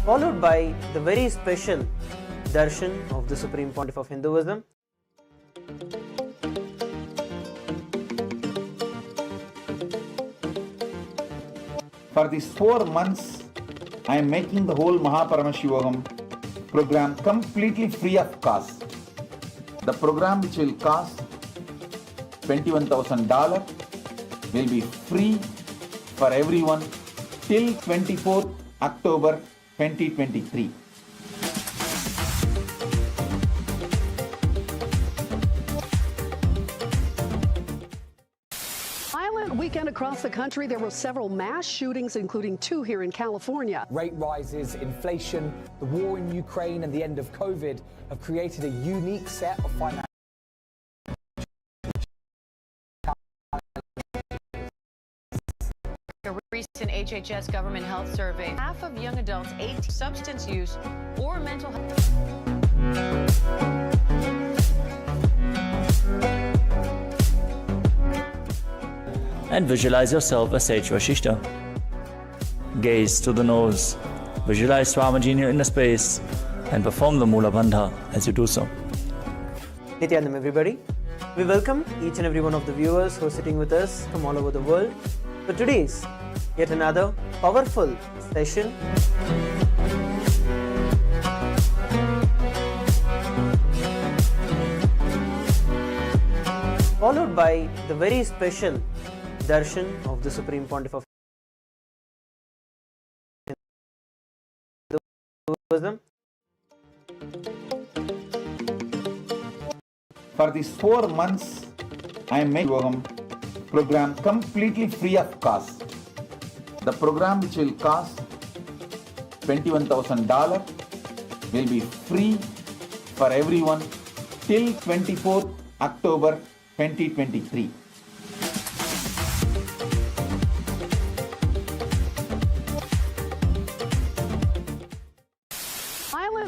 followed by the very special Darshan of the Supreme Pontiff of Hinduism. For these 4 months, I am making the whole Maha Sadashiva program completely free of cost. The program, which will cost $21,000, will be free for everyone till 24th October 2023. Weekend across the country, there were several mass shootings, including 2 here in California. Rate rises, inflation, the war in Ukraine and the end of COVID have created a unique set of financial A recent HHS government health survey, half of young adults 18 substance use or mental health. And visualize yourself as Sage Vashishta. Gaze to the nose, visualize Swamiji in the space, and perform the Mula Bandha as you do so. Nithyanandam, everybody. We welcome each and every one of the viewers who are sitting with us from all over the world for today's yet another powerful session. Followed by the very special Darshan of the Supreme Pontiff of Hinduism. For these 4 months, I am making the program completely free of cost. The program, which will cost $21,000, will be free for everyone till 24th October 2023.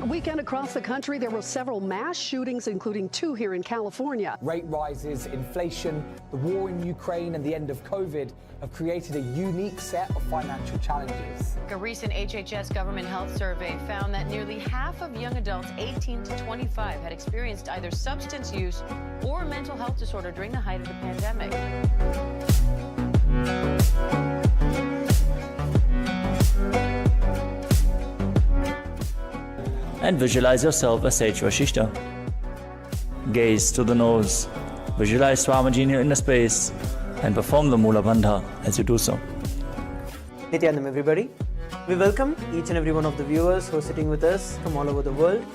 Weekend across the country, there were several mass shootings, including 2 here in California. Rate rises, inflation, the war in Ukraine and the end of COVID have created a unique set of financial challenges. A recent HHS government health survey found that nearly half of young adults 18 to 25 had experienced either substance use or mental health disorder during the height of the pandemic. And visualize yourself as Sage Vashishta. Gaze to the nose, visualize Swamiji in the space, and perform the Mula Bandha as you do so. Nithyanandam, everybody. We welcome each and every one of the viewers who are sitting with us from all over the world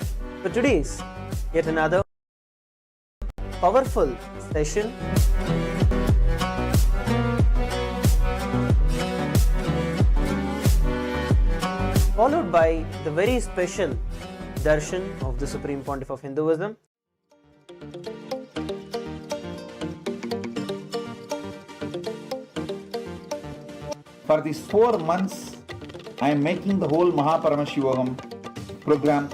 for today's yet another powerful session. Followed by the very special Darshan of the Supreme Pontiff of Hinduism. For these 4 months, I am making the whole Maha Sadashiva program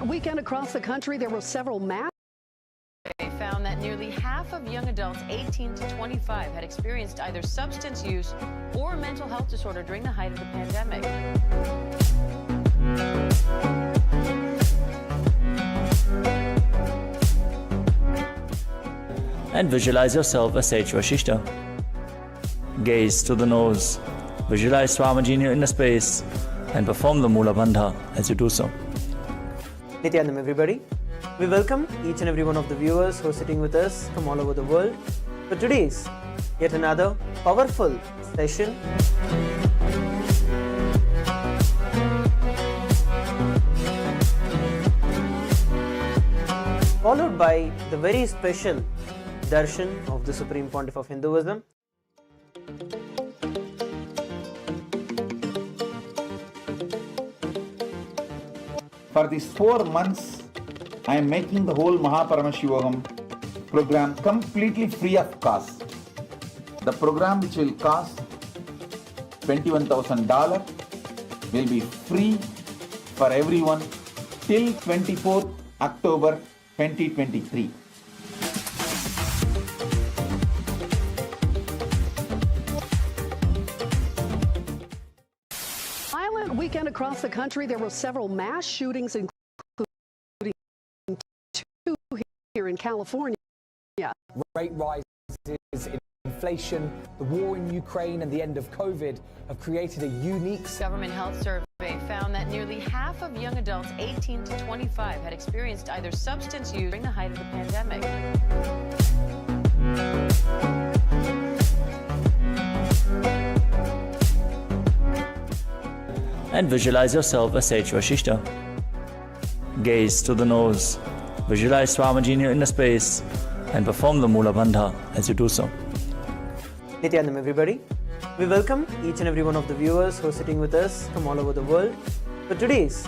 Weekend across the country, there were several mass Found that nearly half of young adults 18 to 25 had experienced either substance use or mental health disorder during the height of the pandemic. And visualize yourself as Sage Vashishta. Gaze to the nose, visualize Swamiji in the space, and perform the Mula Bandha as you do so. Nithyanandam, everybody. We welcome each and every one of the viewers who are sitting with us from all over the world for today's yet another powerful session. Followed by the very special Darshan of the Supreme Pontiff of Hinduism. For these 4 months, I am making the whole Maha Sadashiva program completely free of cost. The program, which will cost $21,000, will be free for everyone till 24th October 2023. Violent weekend across the country. There were several mass shootings, including 2 here in California. Rate rises in inflation, the war in Ukraine and the end of COVID have created a unique Government health survey found that nearly half of young adults 18 to 25 had experienced either substance use during the height of the pandemic. And visualize yourself as Sage Vashishta. Gaze to the nose, visualize Swamijini in the space, and perform the Mula Bandha as you do so. Nithyanam everybody. We welcome each and every one of the viewers who are sitting with us from all over the world for today's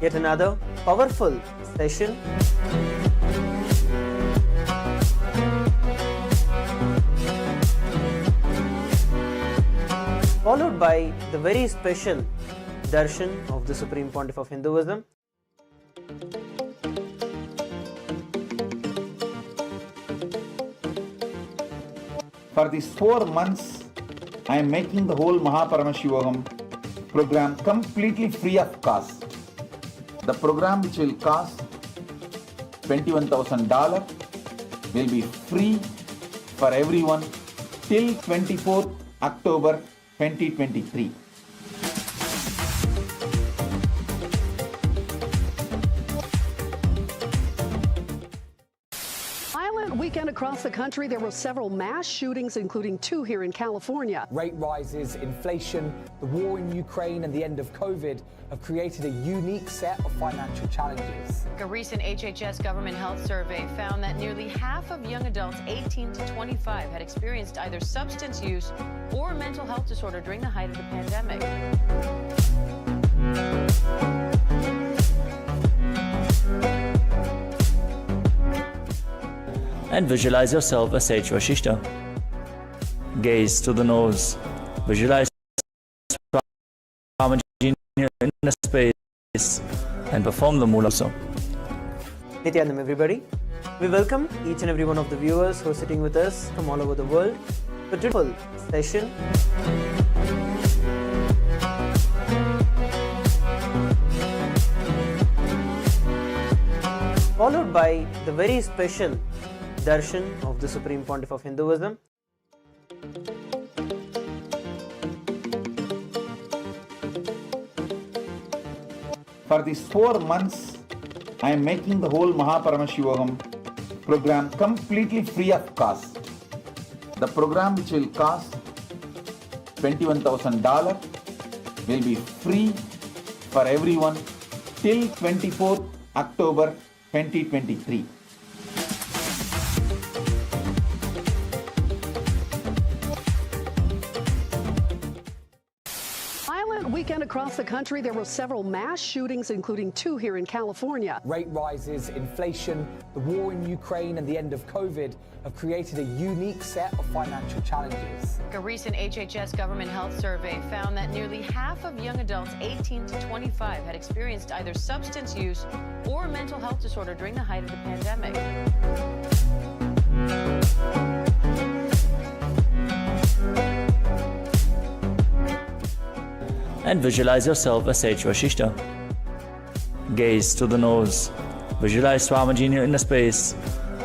yet another powerful session. Followed by the very special Darshan of the Supreme Pontiff of Hinduism. For these 4 months, I am making the whole Maha Sadashiva program completely free of cost. The program, which will cost $21,000, will be free for everyone till 24th October 2023. Weekend across the country, there were several mass shootings, including 2 here in California. Rate rises, inflation, the war in Ukraine and the end of COVID have created a unique set of financial challenges. A recent HHS government health survey found that nearly half of young adults 18 to 25 had experienced either substance use or a mental health disorder during the height of the pandemic. And visualize yourself as Sage Vashishta. Gaze to the nose, visualize Swamijini in the space, and perform the Mula Bandha. Nithyanam everybody. We welcome each and every one of the viewers who are sitting with us from all over the world for today's full session. Followed by the very special Darshan of the Supreme Pontiff of Hinduism. For these 4 months, I am making the whole Maha Sadashiva program completely free of cost. The program, which will cost $21,000, will be free for everyone till 24th October 2023. Weekend across the country, there were several mass shootings, including 2 here in California. Rate rises, inflation, the war in Ukraine and the end of COVID have created a unique set of financial challenges. A recent HHS government health survey found that nearly half of young adults 18 to 25 had experienced either substance use or a mental health disorder during the height of the pandemic. And visualize yourself as Sage Vashishta. Gaze to the nose, visualize Swamijini in the space,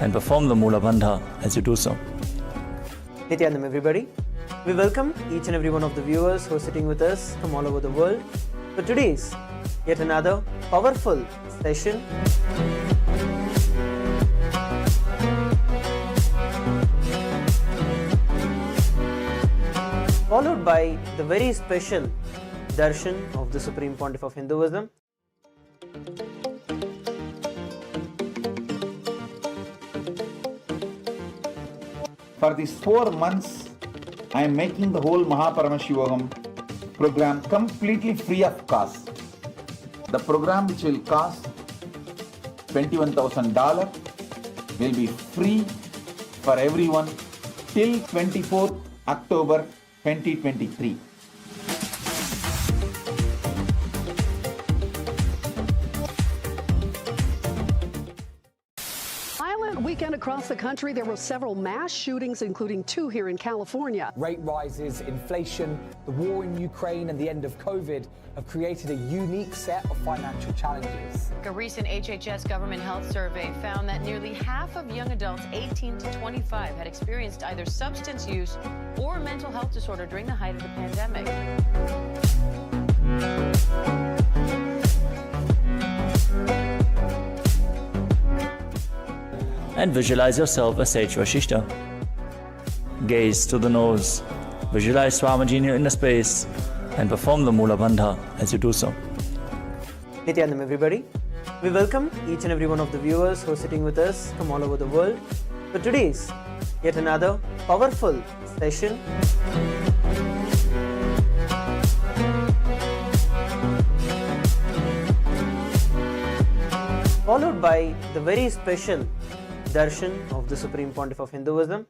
and perform the Mula Bandha as you do so. Nithyanam everybody. We welcome each and every one of the viewers who are sitting with us from all over the world for today's yet another powerful session. Followed by the very special Darshan of the Supreme Pontiff of Hinduism. For these 4 months, I am making the whole Maha Sadashiva Murti program completely free of cost. The program, which will cost $21,000, will be free for everyone till 24th October 2023. Violent weekend across the country. There were several mass shootings, including 2 here in California. Rate rises, inflation, the war in Ukraine and the end of COVID have created a unique set of financial challenges. A recent HHS government health survey found that nearly half of young adults 18 to 25 had experienced either substance use or a mental health disorder during the height of the pandemic. And visualize yourself as Sage Vashishta. Gaze to the nose, visualize Swamiji in your inner space, and perform the Mula Bandha as you do so. Nithyanandam everybody. We welcome each and every one of the viewers who are sitting with us from all over the world for today's yet another powerful session. Followed by the very special Darshan of the Supreme Pontiff of Hinduism.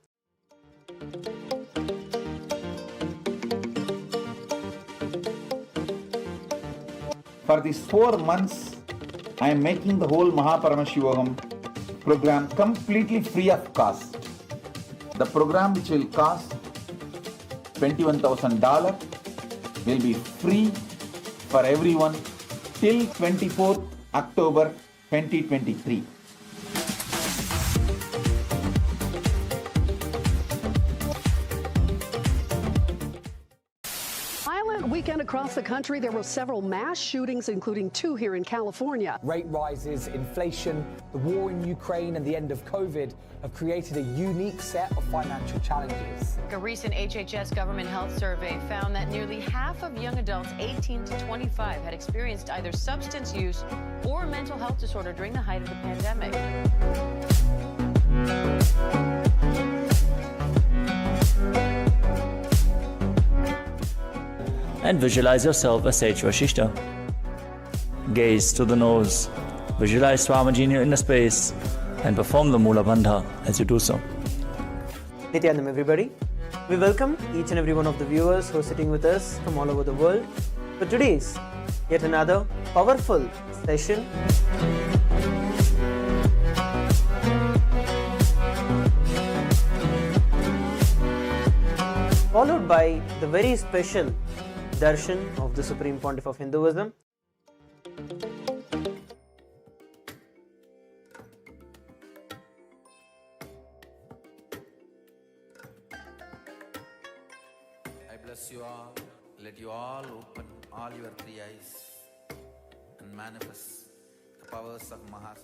For these 4 months, I am making the whole Maha Sadashiva program completely free of cost. The program, which will cost $21,000, will be free for everyone till 24th October 2023. Weekend across the country, there were several mass shootings, including 2 here in California. Rate rises, inflation, the war in Ukraine and the end of COVID have created a unique set of financial challenges. A recent HHS government health survey found that nearly half of young adults 18 to 25 had experienced either substance use or a mental health disorder during the height of the pandemic. And visualize yourself as Sage Vashishta. Gaze to the nose, visualize Swamiji in your inner space, and perform the Mula Bandha as you do so. Nithyanandam everybody. We welcome each and every one of the viewers who are sitting with us from all over the world for today's yet another powerful session. Followed by the very special Darshan of the Supreme Pontiff of Hinduism. I bless you all. Let you all open all your 3 eyes and manifest the powers of Maha.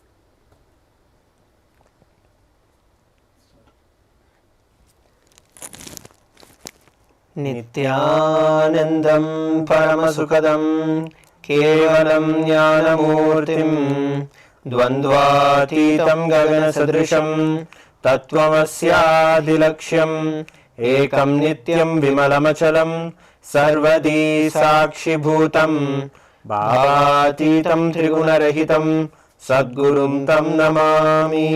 नित्यानन्दं परमसुखदं केवलं ज्ञानमूर्तिं द्वन्द्वातीतं गगनसदृशं तत्त्वमस्यादिलक्ष्यम् एकं नित्यं विमलमचलं सर्वदी साक्षिभूतं भावातीतं त्रिगुणरहितं सद्गुरुं तं Namami.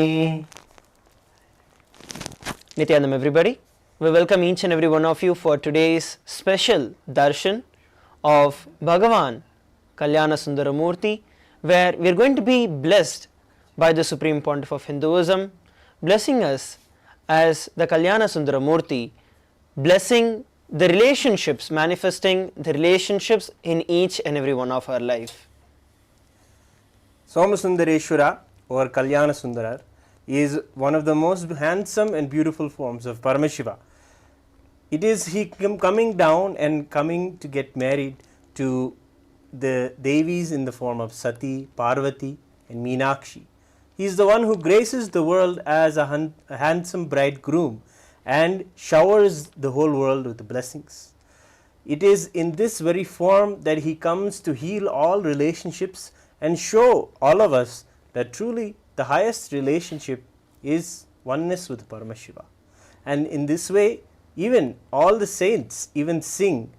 Nithyanandam everybody. We welcome each and every one of you for today's special darshan of Bhagavan Kailasa Sundara Murti, where we are going to be blessed by the Supreme Pontiff of Hinduism, blessing us as the Kailasa Sundara Murti, blessing the relationships, manifesting the relationships in each and every one of our life. Somasundareshwara or Kailasa Sundara is one of the most handsome and beautiful forms of Paramashiva. It is he coming down and coming to get married to the Devis in the form of Sati, Parvati and Meenakshi. He is the one who graces the world as a handsome bridegroom and showers the whole world with blessings. It is in this very form that he comes to heal all relationships and show all of us that truly the highest relationship is oneness with Paramashiva. And in this way, Even all the saints even sing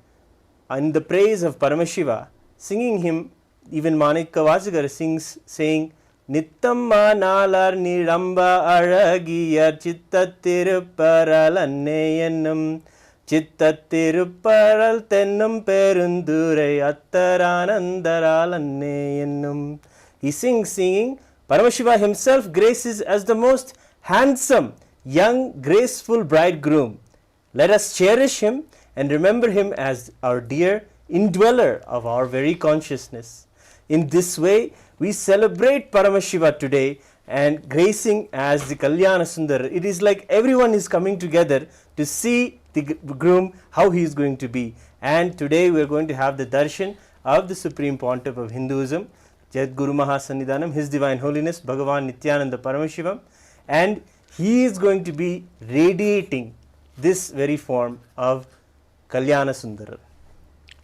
in the praise of Paramashiva, singing him. Even Manikavasagar sings saying, Nittamma nalar niramba aragiyar chittathirupparal anneyennum chittathirupparal tennum perundurai attaranandaral anneyennum. He singing, Paramashiva himself graces as the most handsome, young, graceful bridegroom. Let us cherish him and remember him as our dear indweller of our very consciousness. In this way, we celebrate Paramashiva today and gracing as the Kalyana Sundara. It is like everyone is coming together to see the groom, how he is going to be. And today we are going to have the darshan of the Supreme Pontiff of Hinduism, Jadguru Maha Sadashiva, His Divine Holiness Bhagavan Nithyananda Paramashivam, and he is going to be radiating this very form of Kalyana Sundara.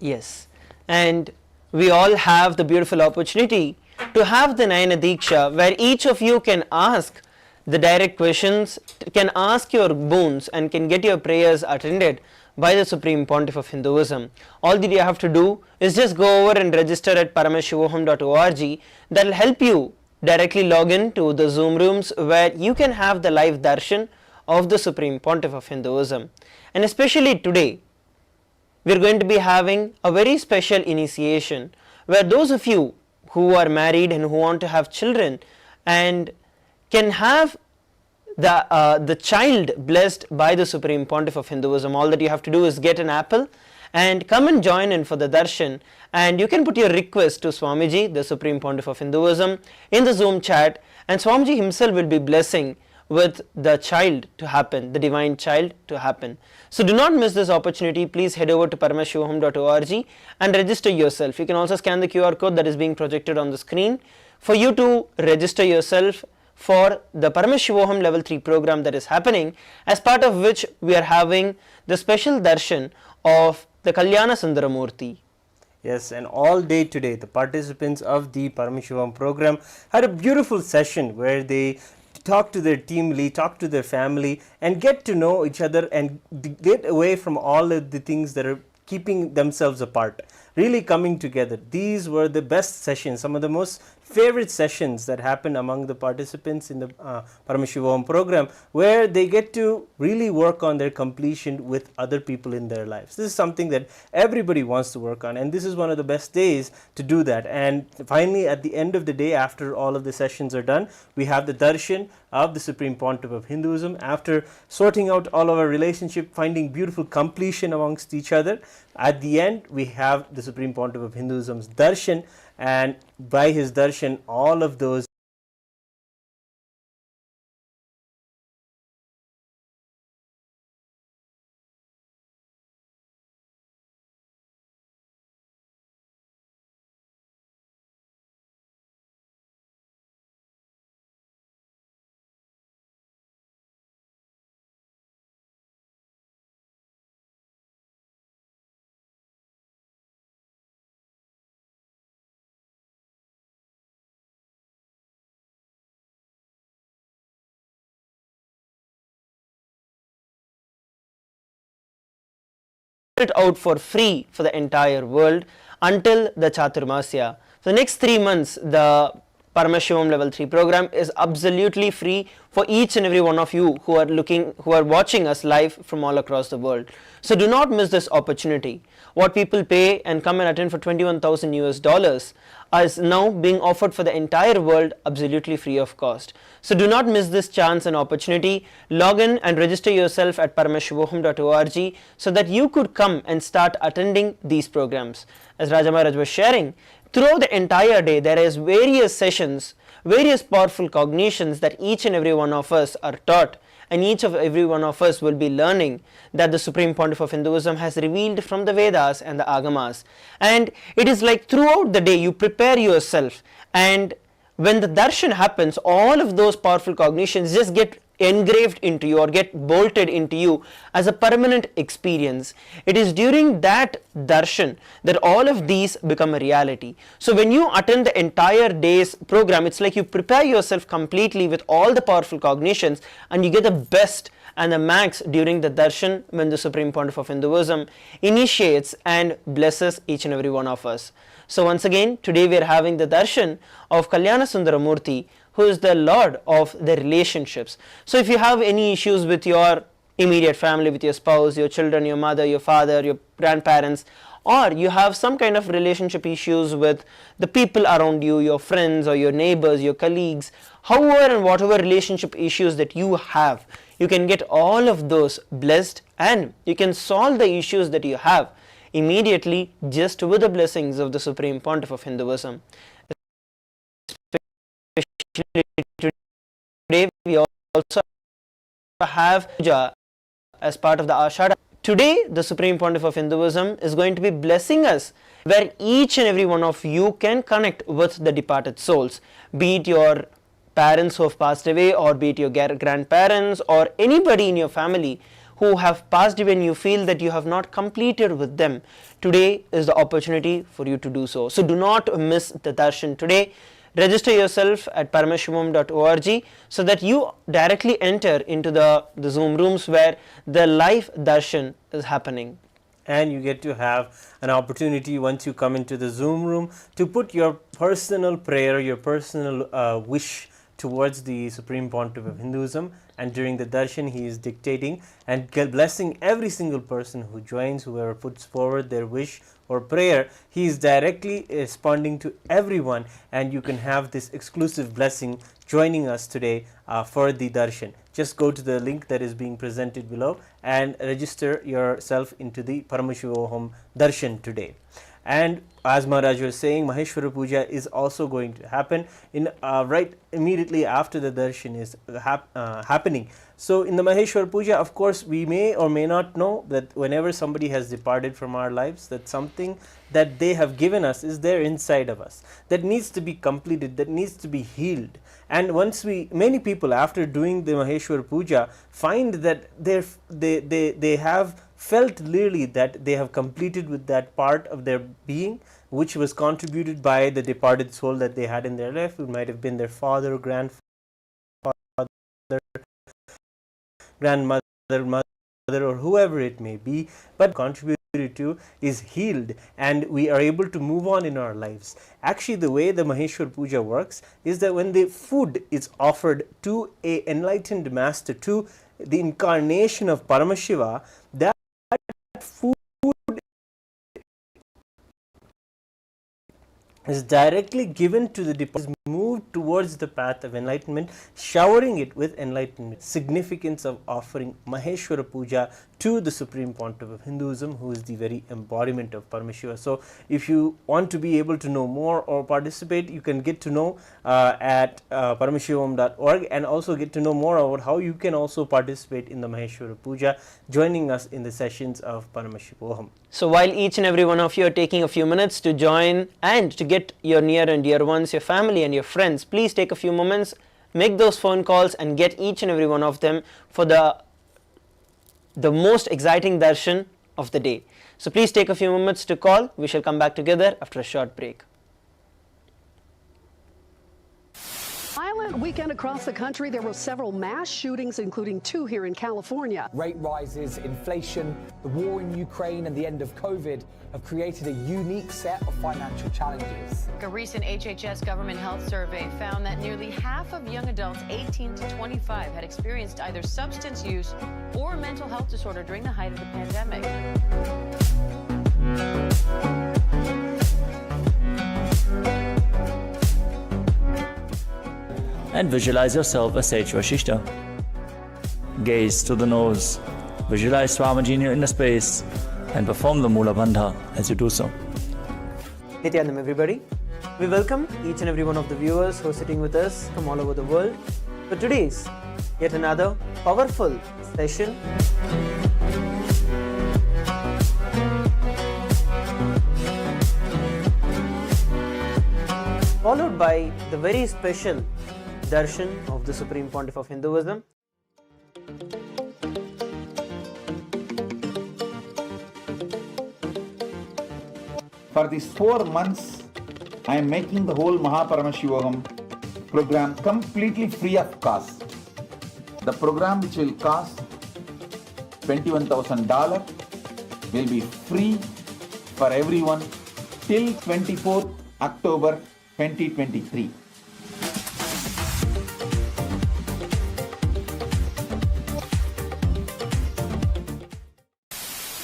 Yes, and we all have the beautiful opportunity to have the Nayana Diksha, where each of you can ask the direct questions, can ask your boons and can get your prayers attended by the Supreme Pontiff of Hinduism. All that you have to do is just go over and register at paramashivoham.org. That will help you directly log in to the Zoom rooms where you can have the live darshan of the Supreme Pontiff of Hinduism. And especially today, we are going to be having a very special initiation where those of you who are married and who want to have children and can have the child blessed by the Supreme Pontiff of Hinduism. All that you have to do is get an apple and come and join in for the darshan, and you can put your request to Swamiji, the Supreme Pontiff of Hinduism, in the Zoom chat, and Swamiji himself will be blessing with the child to happen, the divine child to happen. So do not miss this opportunity. Please head over to paramashivoham.org and register yourself. You can also scan the QR code that is being projected on the screen for you to register yourself for the Paramashivoham level 3 program that is happening, as part of which we are having the special darshan of the Kalyana Sundara Murti. Yes, and all day today the participants of the Paramashivam program had a beautiful session where they talk to their team lead, talk to their family, and get to know each other and get away from all of the things that are keeping themselves apart, really coming together. These were the best sessions, some of the most favorite sessions that happen among the participants in the Paramashivam program, where they get to really work on their completion with other people in their lives. This is something that everybody wants to work on, and this is one of the best days to do that. And finally, at the end of the day, after all of the sessions are done, we have the darshan of the Supreme Pontiff of Hinduism. After sorting out all of our relationship, finding beautiful completion amongst each other, at the end we have the Supreme Pontiff of Hinduism's darshan, and by his darshan all of those it out for free for the entire world until the Chaturmasya. For the next 3 months, the Paramashivam level 3 program is absolutely free for each and every one of you who are watching us live from all across the world. So do not miss this opportunity. What people pay and come and attend for $21,000 is now being offered for the entire world absolutely free of cost. So do not miss this chance and opportunity. Log in and register yourself at paramashivoham.org so that you could come and start attending these programs. As Raja Maharaj was sharing, throughout the entire day there is various sessions, various powerful cognitions that each and every one of us are taught, and each of every one of us will be learning that the Supreme Pontiff of Hinduism has revealed from the Vedas and the Agamas. And it is like throughout the day you prepare yourself, and when the darshan happens, all of those powerful cognitions just get engraved into you or get bolted into you as a permanent experience. It is during that darshan that all of these become a reality. So when you attend the entire day's program, it's like you prepare yourself completely with all the powerful cognitions and you get the best and the max during the darshan when the Supreme Pontiff of Hinduism initiates and blesses each and every one of us. So once again, today we are having the darshan of Kailasa Murti, who is the Lord of the relationships. So if you have any issues with your immediate family, with your spouse, your children, your mother, your father, your grandparents, or you have some kind of relationship issues with the people around you, your friends or your neighbors, your colleagues, however and whatever relationship issues that you have, you can get all of those blessed and you can solve the issues that you have immediately just with the blessings of the Supreme Pontiff of Hinduism. Especially today we also have puja as part of the Ashada. Today the Supreme Pontiff of Hinduism is going to be blessing us, where each and every one of you can connect with the departed souls, be it your parents who have passed away, or be it your grandparents, or anybody in your family who have passed away and you feel that you have not completed with them. Today is the opportunity for you to do so. So do not miss the darshan today. Register yourself at paramashivam.org so that you directly enter into the Zoom rooms where the live darshan is happening. And you get to have an opportunity once you come into the Zoom room to put your personal prayer, your personal wish towards the Supreme Pontiff of Hinduism, and during the darshan he is dictating and blessing every single person who joins, whoever puts forward their wish or prayer. He is directly responding to everyone, and you can have this exclusive blessing joining us today for the darshan. Just go to the link that is being presented below and register yourself into the Paramashivam darshan today. And as Maharaj was saying, Maheshwara Puja is also going to happen in right immediately after the darshan is happening. So in the Maheshwara Puja, of course, we may or may not know that whenever somebody has departed from our lives, that something that they have given us is there inside of us that needs to be completed, that needs to be healed. And once many people after doing the Maheshwara Puja find that they have felt clearly that they have completed with that part of their being which was contributed by the departed soul that they had in their life. It might have been their father, grandfather, grandmother, mother, or whoever it may be, but contributed to is healed, and we are able to move on in our lives. Actually, the way the Maheshwar Puja works is that when the food is offered to a enlightened master, to the incarnation of Paramashiva, that food is directly given to the departed, moved towards the path of enlightenment, showering it with enlightenment. Significance of offering Maheshwara Puja to the Supreme Pontiff of Hinduism, who is the very embodiment of Paramashiva. So if you want to be able to know more or participate, you can get to know at paramashivam.org, and also get to know more about how you can also participate in the Maheshwara Puja, joining us in the sessions of Paramashivam. So while each and every one of you are taking a few minutes to join and to get your near and dear ones, your family and your friends, please take a few moments, make those phone calls and get each and every one of them for the most exciting darshan of the day. So please take a few moments to call. We shall come back together after a short break. Violent weekend across the country. There were several mass shootings, including 2 here in California. Rate rises, inflation, the war in Ukraine, and the end of COVID have created a unique set of financial challenges. A recent HHS government health survey found that nearly half of young adults 18 to 25 had experienced either substance use or mental health disorder during the height of the pandemic. And visualize yourself as Sage Vashishta. Gaze to the nose, visualize Swamiji in your inner space, and perform the Mula Bandha as you do so. Nithyanam everybody. We welcome each and every one of the viewers who are sitting with us from all over the world for today's yet another powerful session. Followed by the very special darshan of the Supreme Pontiff of Hinduism. For these 4 months, I am making the whole Maha Sadashiva program completely free of cost. The program which will cost $21,000 will be free for everyone till 24th October 2023.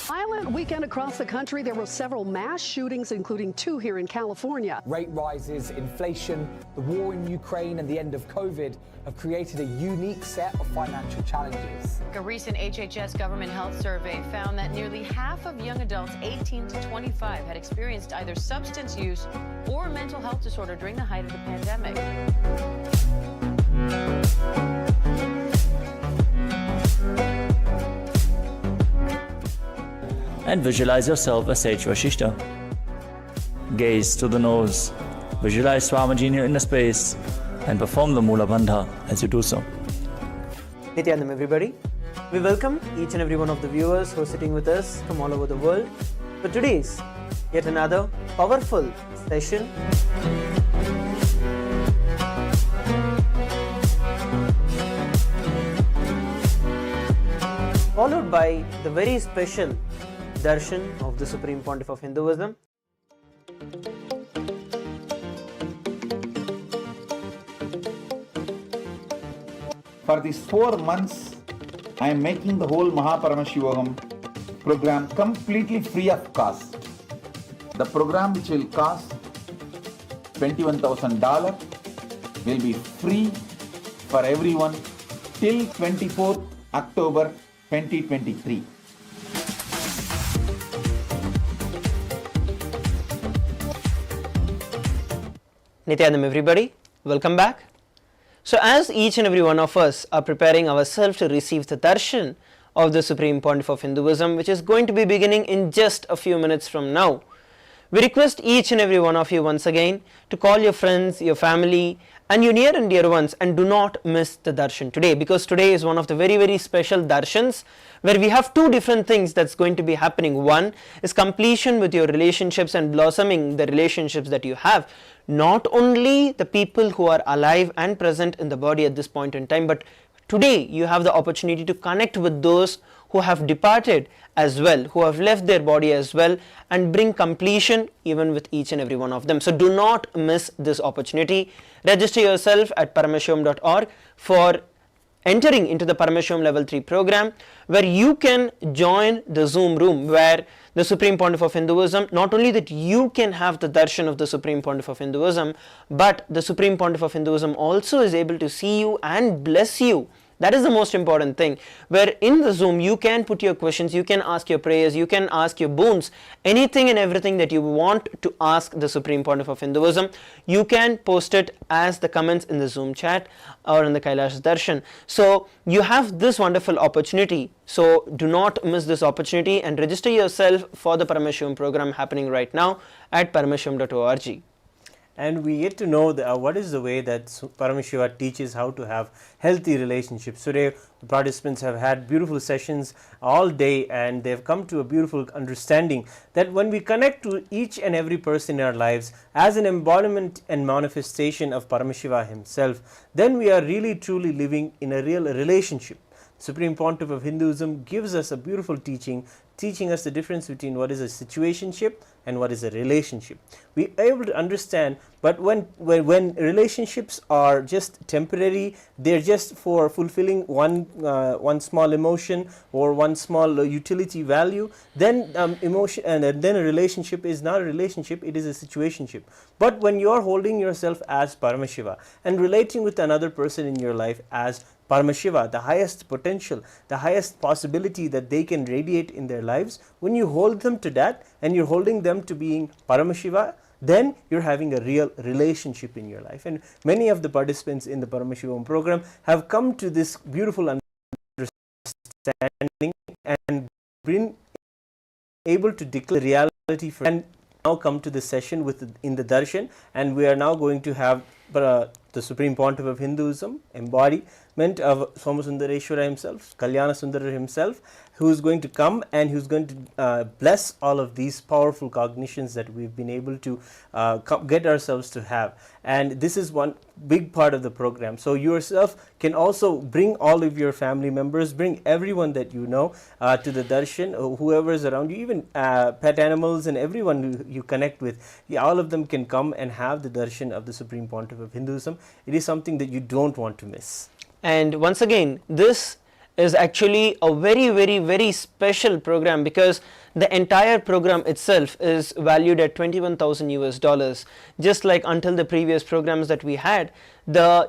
Violent weekend across the country. There were several mass shootings, including 2 here in California. Rate rises, inflation, the war in Ukraine, and the end of COVID have created a unique set of financial challenges. A recent HHS government health survey found that nearly half of young adults 18 to 25 had experienced either substance use or mental health disorder during the height of the pandemic. And visualize yourself as Sage Vashishta. Gaze to the nose, visualize Swamiji in your inner space, and perform the Mula Bandha as you do so. Nithyanandam everybody. We welcome each and every one of the viewers who are sitting with us from all over the world for today's yet another powerful session. Followed by the very special Darshan of the Supreme Pontiff of Hinduism. For these 4 months, I am making the whole Maha Sadashiva program completely free of cost. The program, which will cost $21,000, will be free for everyone till 24th October 2023. Nithyanandam everybody, welcome back. So as each and every one of us are preparing ourselves to receive the darshan of the Supreme Pontiff of Hinduism, which is going to be beginning in just a few minutes from now, we request each and every one of you once again to call your friends, your family and your near and dear ones, and do not miss the darshan today, because today is one of the very special darshans where we have 2 different things that's going to be happening. One is completion with your relationships and blossoming the relationships that you have. Not only the people who are alive and present in the body at this point in time, but today you have the opportunity to connect with those who have departed as well, who have left their body as well, and bring completion even with each and every one of them. So do not miss this opportunity. Register yourself at paramashivam.org for entering into the Paramashivam Level 3 program, where you can join the Zoom room where the Supreme Pontiff of Hinduism, not only that you can have the darshan of the Supreme Pontiff of Hinduism, but the Supreme Pontiff of Hinduism also is able to see you and bless you. That is the most important thing, where in the Zoom you can put your questions, you can ask your prayers, you can ask your boons, anything and everything that you want to ask the Supreme Pontiff of Hinduism, you can post it as the comments in the Zoom chat or in the Kailasa darshan. So you have this wonderful opportunity, so do not miss this opportunity and register yourself for the Paramashivam program happening right now at paramashivam.org. And we get to know what is the way that Paramashiva teaches how to have healthy relationships. Today, the participants have had beautiful sessions all day, and they have come to a beautiful understanding that when we connect to each and every person in our lives as an embodiment and manifestation of Paramashiva himself, then we are really truly living in a real relationship. Supreme Pontiff of Hinduism gives us a beautiful teaching us the difference between what is a situationship and what is a relationship. We are able to understand, but when relationships are just temporary, they're just for fulfilling one small emotion or one small utility value, then emotion and then a relationship is not a relationship, it is a situationship. But when you are holding yourself as Paramashiva and relating with another person in your life as Paramashiva, the highest potential, the highest possibility that they can radiate in their lives, when you hold them to that and you're holding them to being Paramashiva, then you're having a real relationship in your life. And many of the participants in the Paramashivam program have come to this beautiful understanding and been able to declare reality for, and now come to the session in the darshan, and we are now going to have the Supreme Pontiff of Hinduism, embodiment of Somasundareshwara himself, Kalyana Sundara himself, who is going to come and who's going to bless all of these powerful cognitions that we've been able to get ourselves to have. And this is one big part of the program. So yourself can also bring all of your family members, bring everyone that you know to the darshan, whoever is around you, even pet animals and everyone who you connect with. All of them can come and have the darshan of the Supreme Pontiff of Hinduism. It is something that you don't want to miss. And once again, this is actually a very special program, because the entire program itself is valued at 21,000 US dollars. Just like until the previous programs that we had,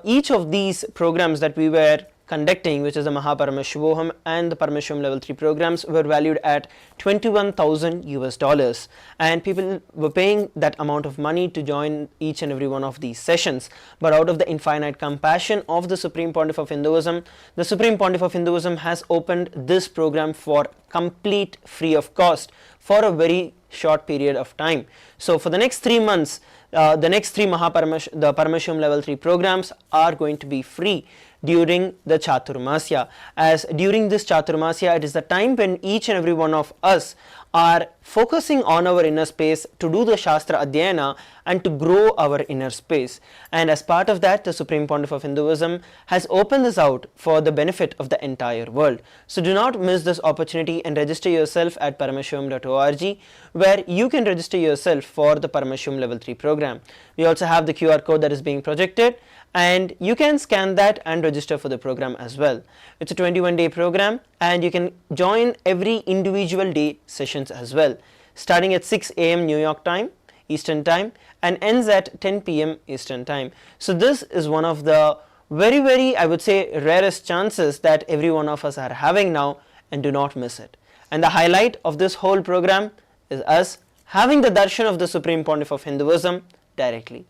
each of these programs that we were conducting, which is the Maha Paramashivam and the Paramashivam level 3 programs, were valued at 21,000 US dollars, and people were paying that amount of money to join each and every one of these sessions. But out of the infinite compassion of the Supreme Pontiff of Hinduism, the Supreme Pontiff of Hinduism has opened this program for complete free of cost for a very short period of time. So for the next 3 months, the next three the Paramashivam level 3 programs are going to be free during the Chaturmasya, as during this Chaturmasya it is the time when each and every one of us are focusing on our inner space to do the Shastra Adhyayana and to grow our inner space. And as part of that, the Supreme Pontiff of Hinduism has opened this out for the benefit of the entire world. So do not miss this opportunity and register yourself at paramashivam.org, where you can register yourself for the Paramashivam level 3 program. We also have the QR code that is being projected, and you can scan that and register for the program as well. It's a 21-day program, and you can join every individual day sessions as well, starting at 6 AM New York time, Eastern time, and ends at 10 PM Eastern time. So this is one of the very I would say rarest chances that every one of us are having now, and do not miss it. And the highlight of this whole program is us having the darshan of the Supreme Pontiff of Hinduism directly.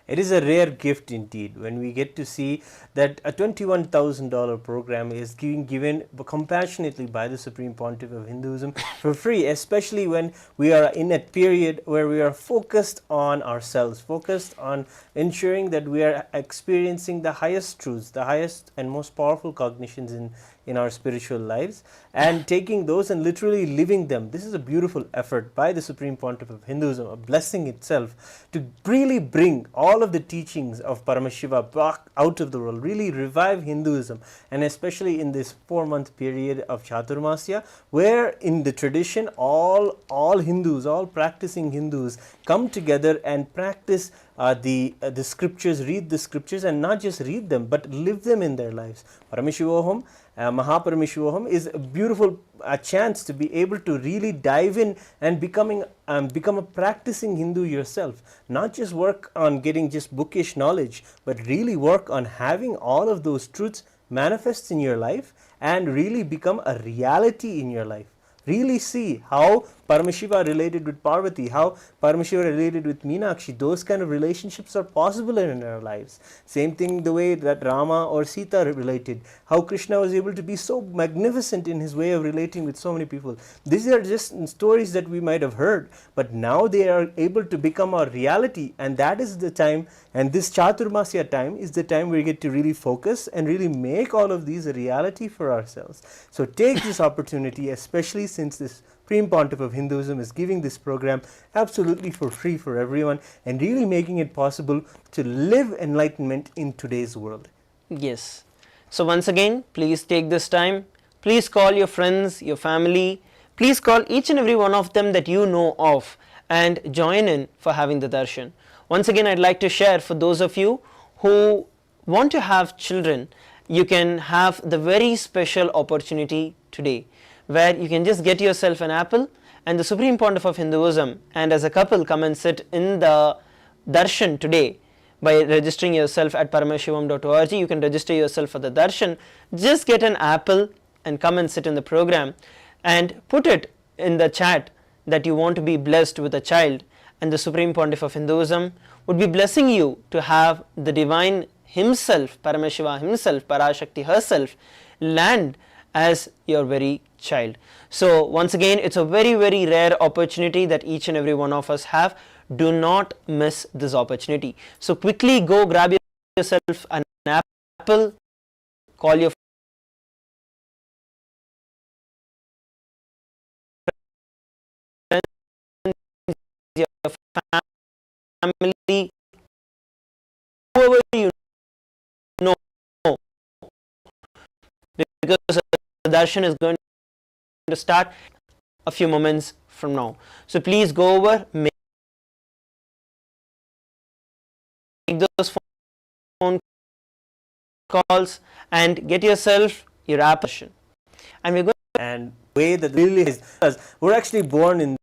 It is a rare gift indeed when we get to see that a $21,000 program is given compassionately by the Supreme Pontiff of Hinduism for free, especially when we are in a period where we are focused on ourselves, focused on ensuring that we are experiencing the highest truths, the highest and most powerful cognitions in our spiritual lives, and taking those and literally living them. This is a beautiful effort by the Supreme Pontiff of Hinduism, a blessing itself, to really bring all of the teachings of Paramashiva back out of the world, really revive Hinduism, and especially in this 4-month period of Chaturmasya, where in the tradition all Hindus, all practicing Hindus come together and practice the scriptures, read the scriptures, and not just read them but live them in their lives. Paramashivoham, Maha Paramashivoham is a beautiful chance to be able to really dive in and become a practicing Hindu yourself. Not just work on getting just bookish knowledge, but really work on having all of those truths manifest in your life and really become a reality in your life. Really see how Paramashiva related with Parvati, how Paramashiva related with Meenakshi. Those kind of relationships are possible in our lives. Same thing the way that Rama or Sita related, how Krishna was able to be so magnificent in his way of relating with so many people. These are just stories that we might have heard, but now they are able to become our reality, and that is the time, and this Chaturmasya time is the time we get to really focus and really make all of these a reality for ourselves. So take this opportunity, especially since this Supreme Pontiff of Hinduism is giving this program absolutely for free for everyone, and really making it possible to live enlightenment in today's world. Yes. So once again, please take this time. Please call your friends, your family. Please call each and every one of them that you know of and join in for having the darshan. Once again, I'd like to share, for those of you who want to have children, you can have the very special opportunity today, where you can just get yourself an apple and the Supreme Pontiff of Hinduism, and as a couple come and sit in the darshan today by registering yourself at paramashivam.org. You can register yourself for the darshan. Just get an apple and come and sit in the program, and put it in the chat that you want to be blessed with a child, and the Supreme Pontiff of Hinduism would be blessing you to have the divine himself, Paramashiva himself, Parashakti herself, land as your very child. So once again, it's a very rare opportunity that each and every one of us have. Do not miss this opportunity. So quickly go grab yourself an apple, call your family, whoever you know, because the darshan is going to start a few moments from now. So please go over, make those phone calls and get yourself your app. And we're going and way that really is, we're actually born in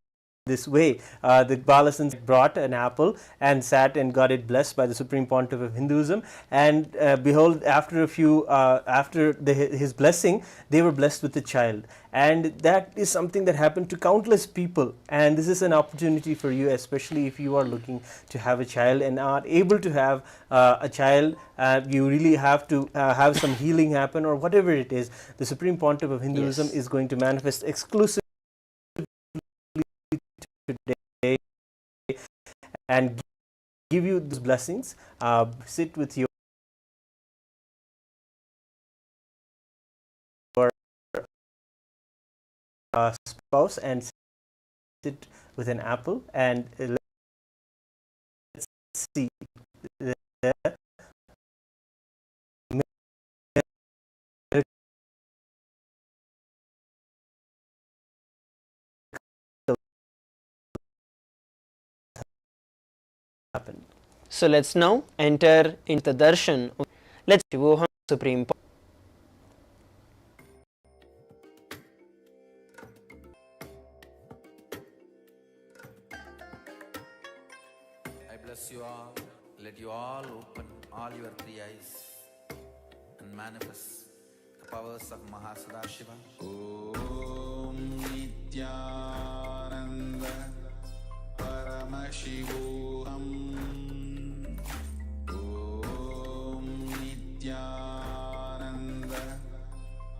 this way. The Balasans brought an apple and sat and got it blessed by the Supreme Pontiff of Hinduism, and behold, after a few his blessing, they were blessed with a child, and that is something that happened to countless people. And this is an opportunity for you, especially if you are looking to have a child and are able to have a child. You really have to have some healing happen, or whatever it is. The Supreme Pontiff of Hinduism is going to manifest exclusively today and give you these blessings. Sit with your spouse and sit with an apple, and let's see the happen. So let's now enter into the darshan. Let's Shivoham Supreme. I bless you all. Let you all open all your three eyes and manifest the powers of Maha Sadashiva. Om Nithyananda Paramashivam. Om Nithyananda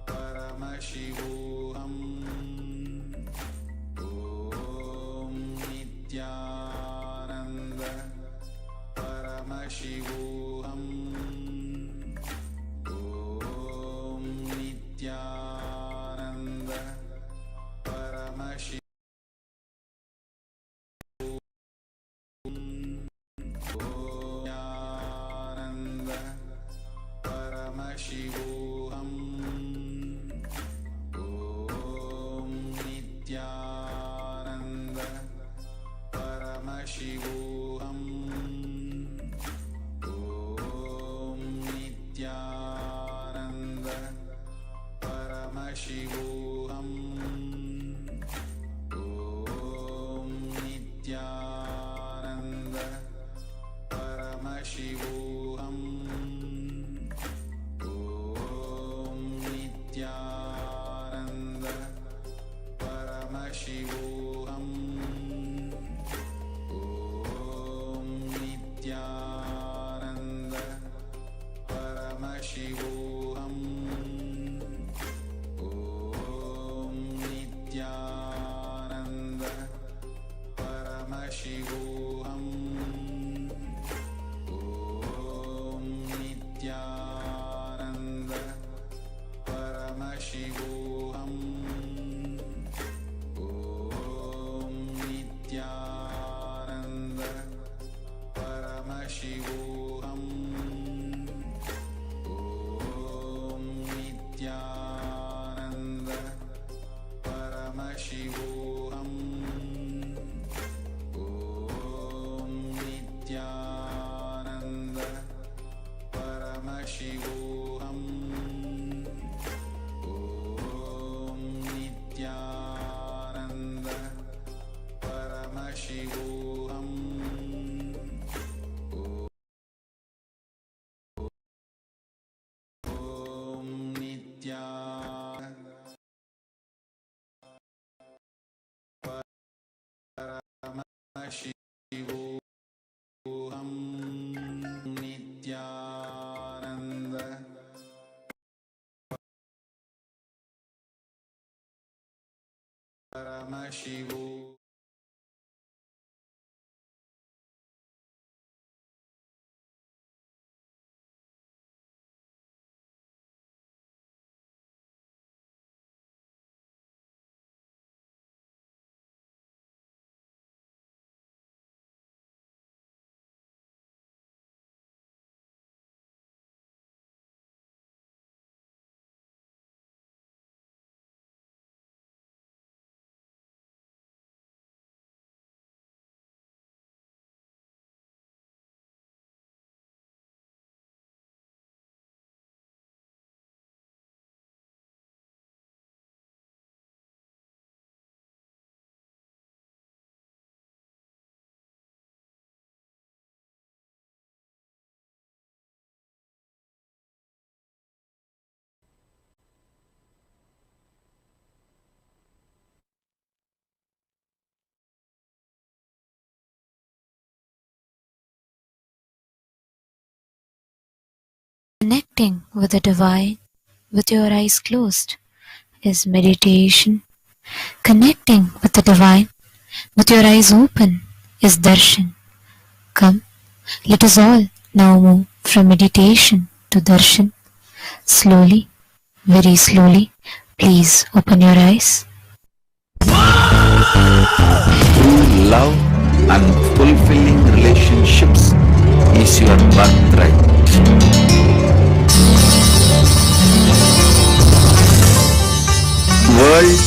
Paramashivam. Om Nithyananda Paramashivam. Om Nithyananda Paramashivam. Paramashivam. Om Nithyananda Paramashivam. Om Nithyananda Paramashivam. Om Nithyananda Paramashivam. Om Nithyananda Paramashivam. Om Nithyananda Paramashivam. Om Nithyananda Paramashivam. Om Nithyananda Paramashivam. Om Nithyananda Paramashivam. Om Nithyananda Paramashivam. Om Nithyananda Paramashivam. Om Nithyananda Paramashivam. Om Nithyananda Paramashivam. Nithyananda Paramashivam. Connecting with the divine with your eyes closed is meditation. Connecting with the divine with your eyes open is darshan. Come, let us all now move from meditation to darshan. Slowly, very slowly, please open your eyes. True love and fulfilling relationships is your birthright. World,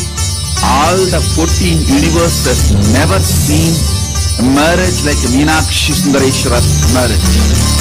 all the 14 universes never seen a marriage like Meenakshi Sundareshwara's marriage.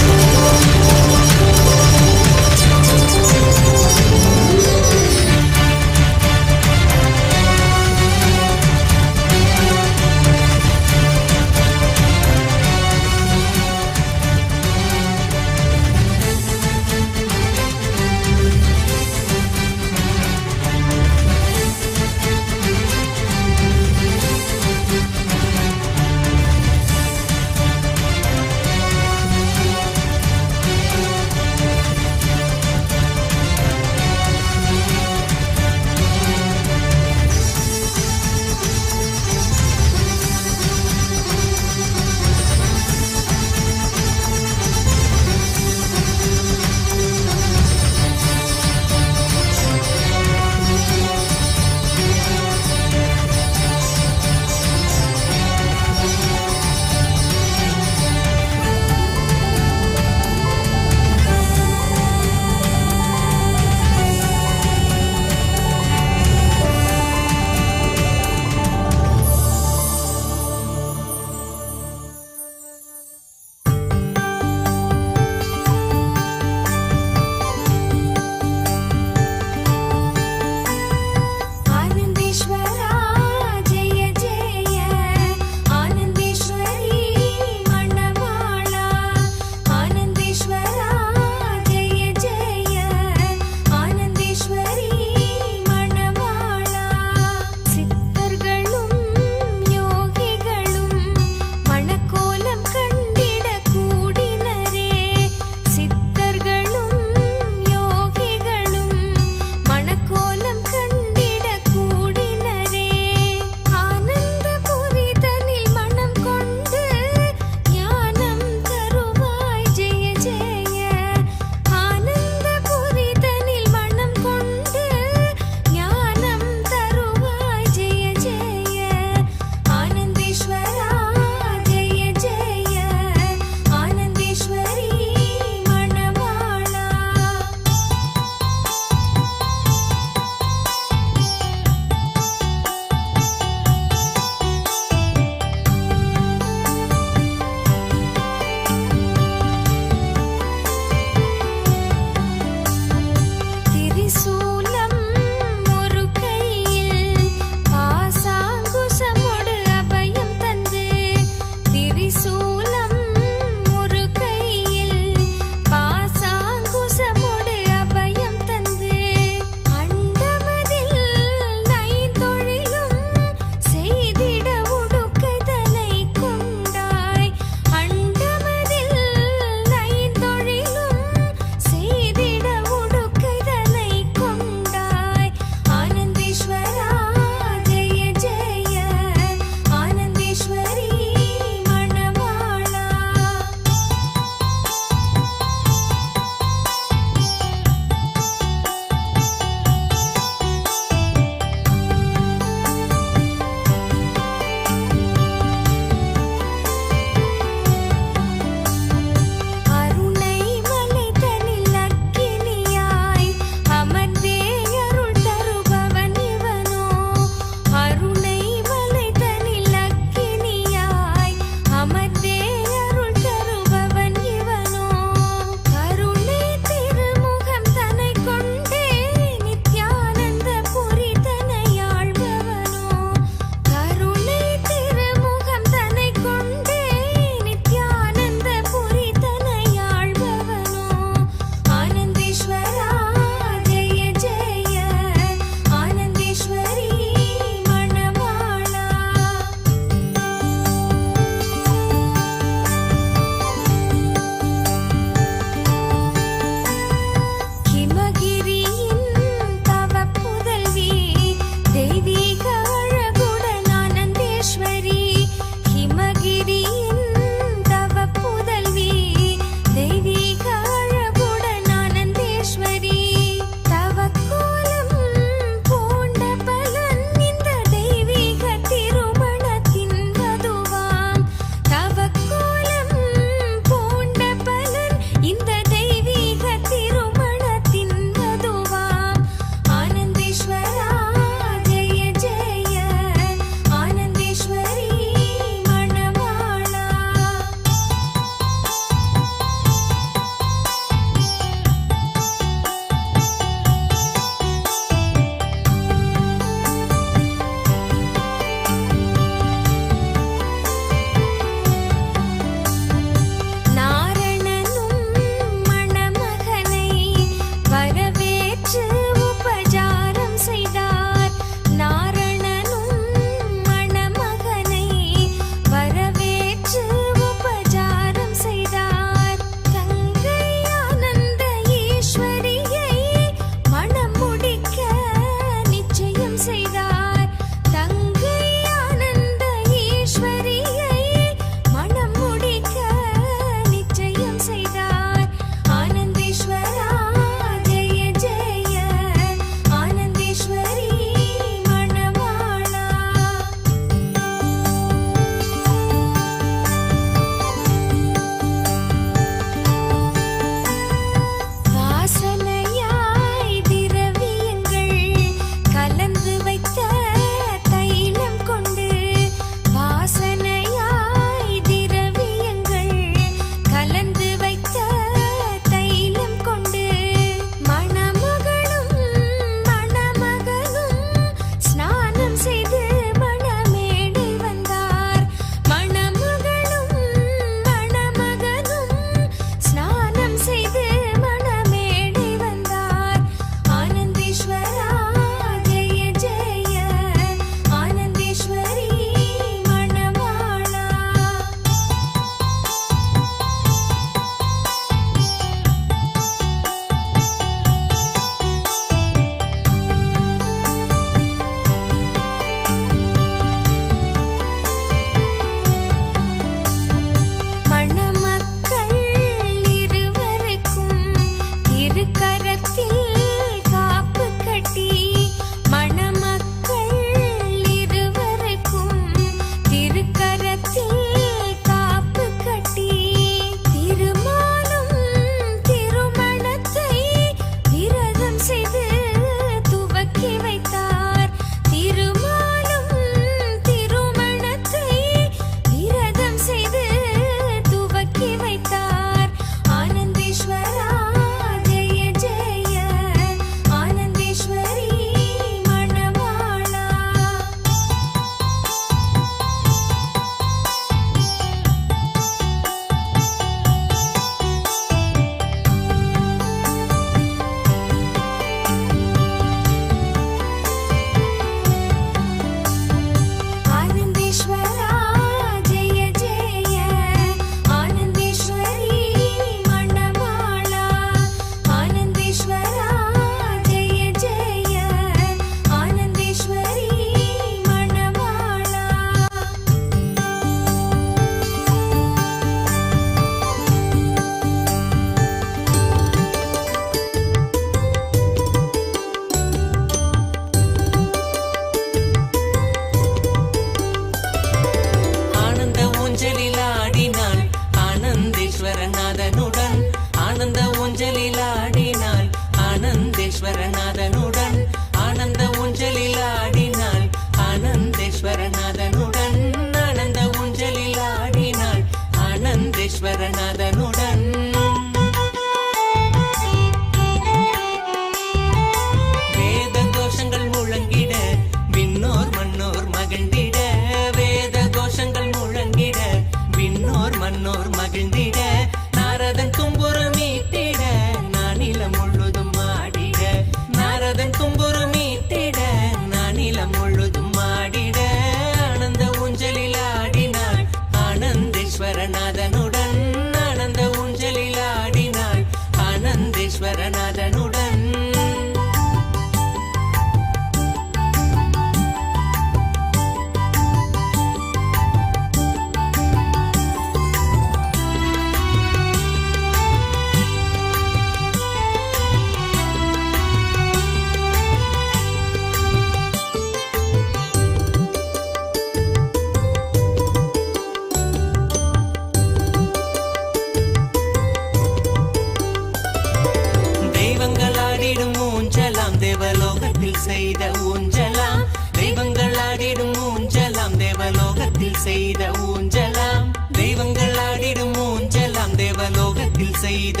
செய்த ஊஞ்சலாம் தெய்வங்கள் ஆடிடும் ஊஞ்சலாம் தேவலோகத்தில் செய்த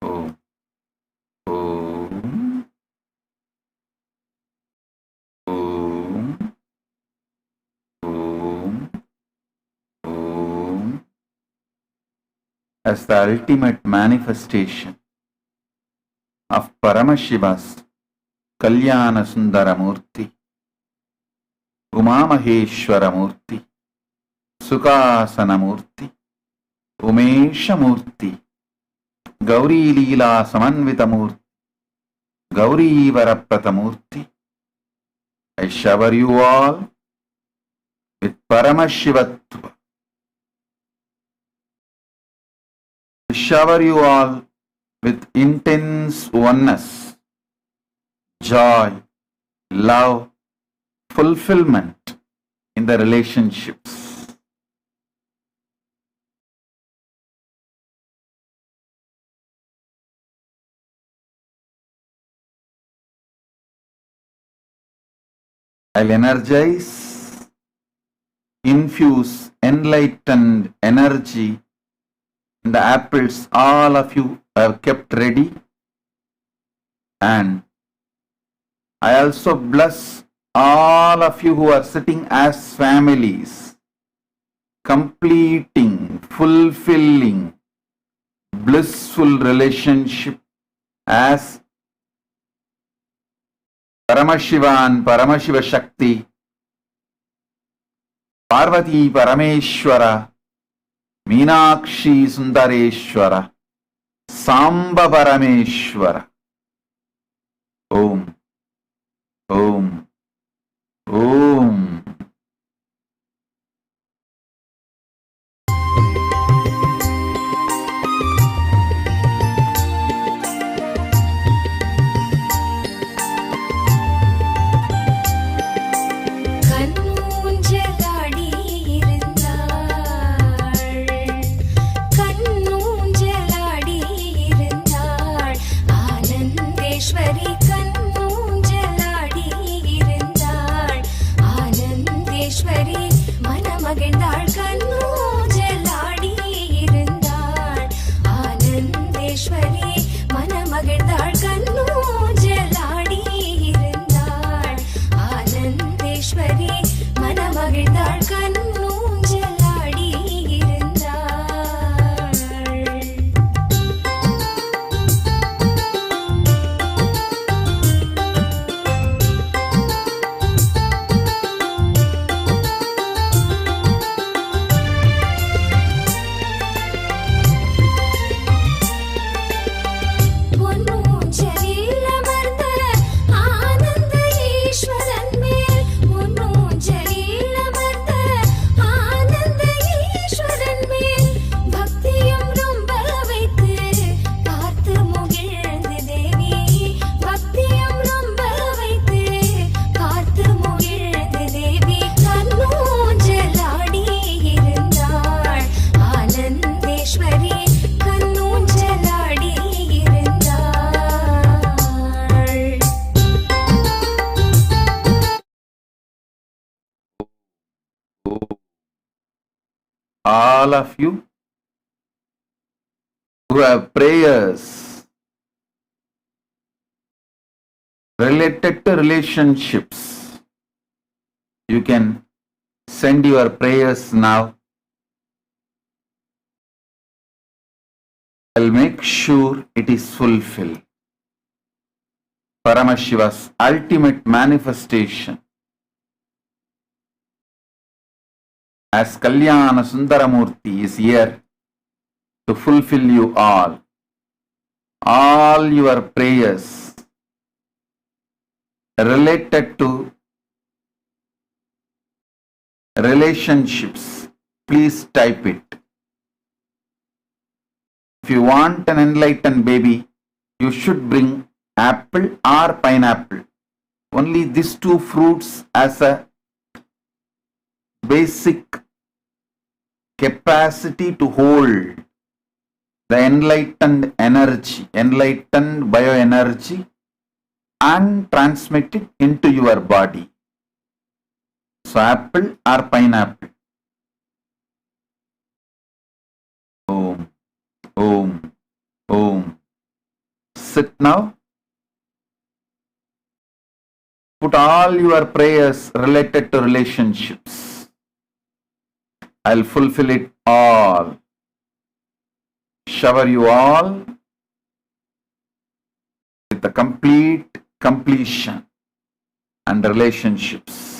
Om. Om. Om. Om. Om. As the ultimate manifestation of Paramashiva's Kalyana Sundara Murti, Uma Maheshwara Murti, Sukhasana Murti, Umesha Murti, Gauri Leela Samanvita Murti, Gauri Varaprata Murti, I shower you all with Paramashivatva. I shower you all with intense oneness, joy, love, fulfillment in the relationships. I'll energize, infuse enlightened energy in the apples all of you have kept ready, and I also bless all of you who are sitting as families, completing, fulfilling, blissful relationship as Paramashiva and Paramashiva Shakti, Parvati Parameshwara, Meenakshi Sundareshwara, Samba Parameshwara. Om. Om. Om. All of you who have prayers related to relationships, you can send your prayers now. I'll make sure it is fulfilled. Paramashiva's ultimate manifestation as Kalyana Sundara Murti is here to fulfill you all your prayers related to relationships. Please type it. If you want an enlightened baby, you should bring apple or pineapple. Only these two fruits as a basic capacity to hold the enlightened energy, enlightened bioenergy, and transmit it into your body. So apple or pineapple. Om. Om. Sit now. Put all your prayers related to relationships. I'll fulfill it all. Shower you all with the complete completion and relationships.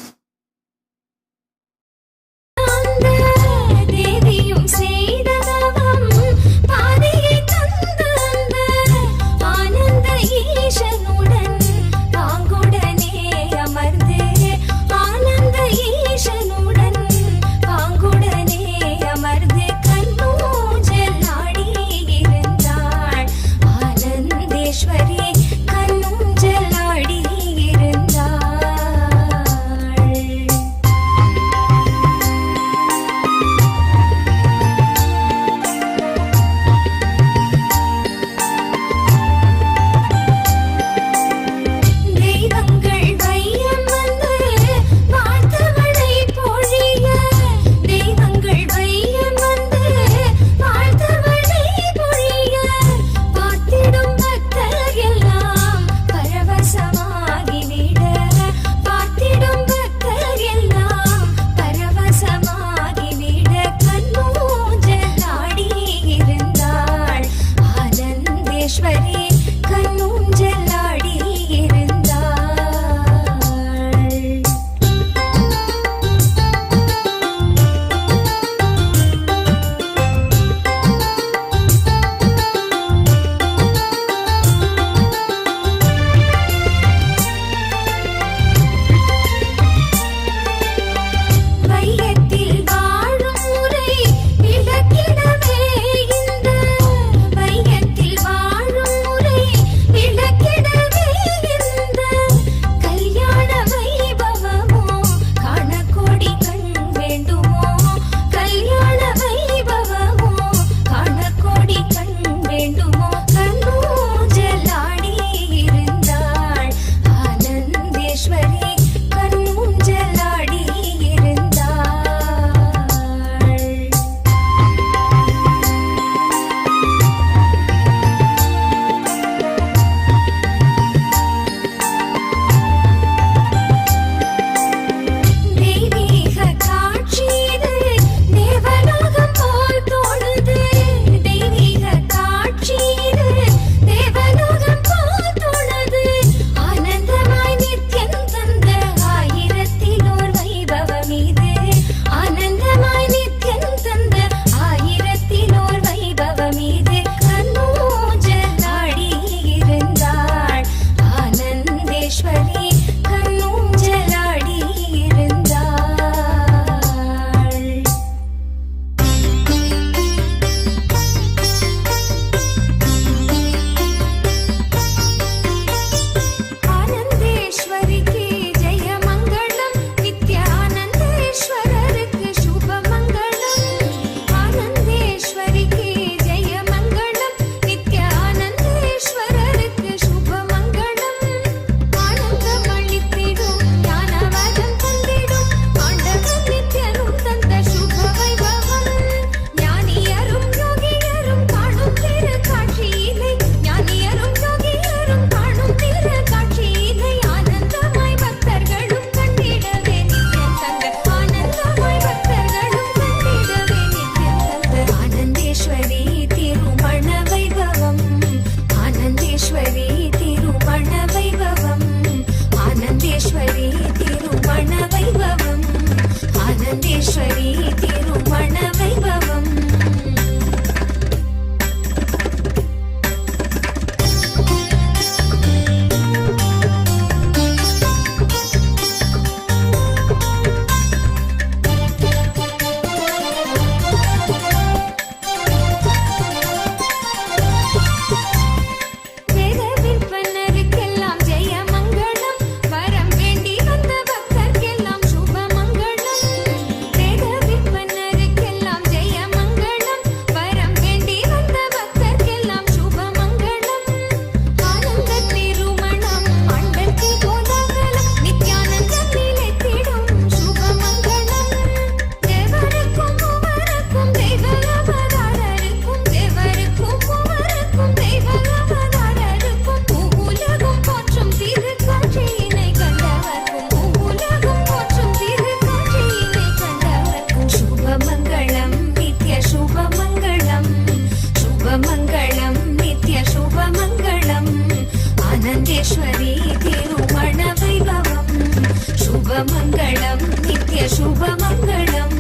शुभमङ्गलम्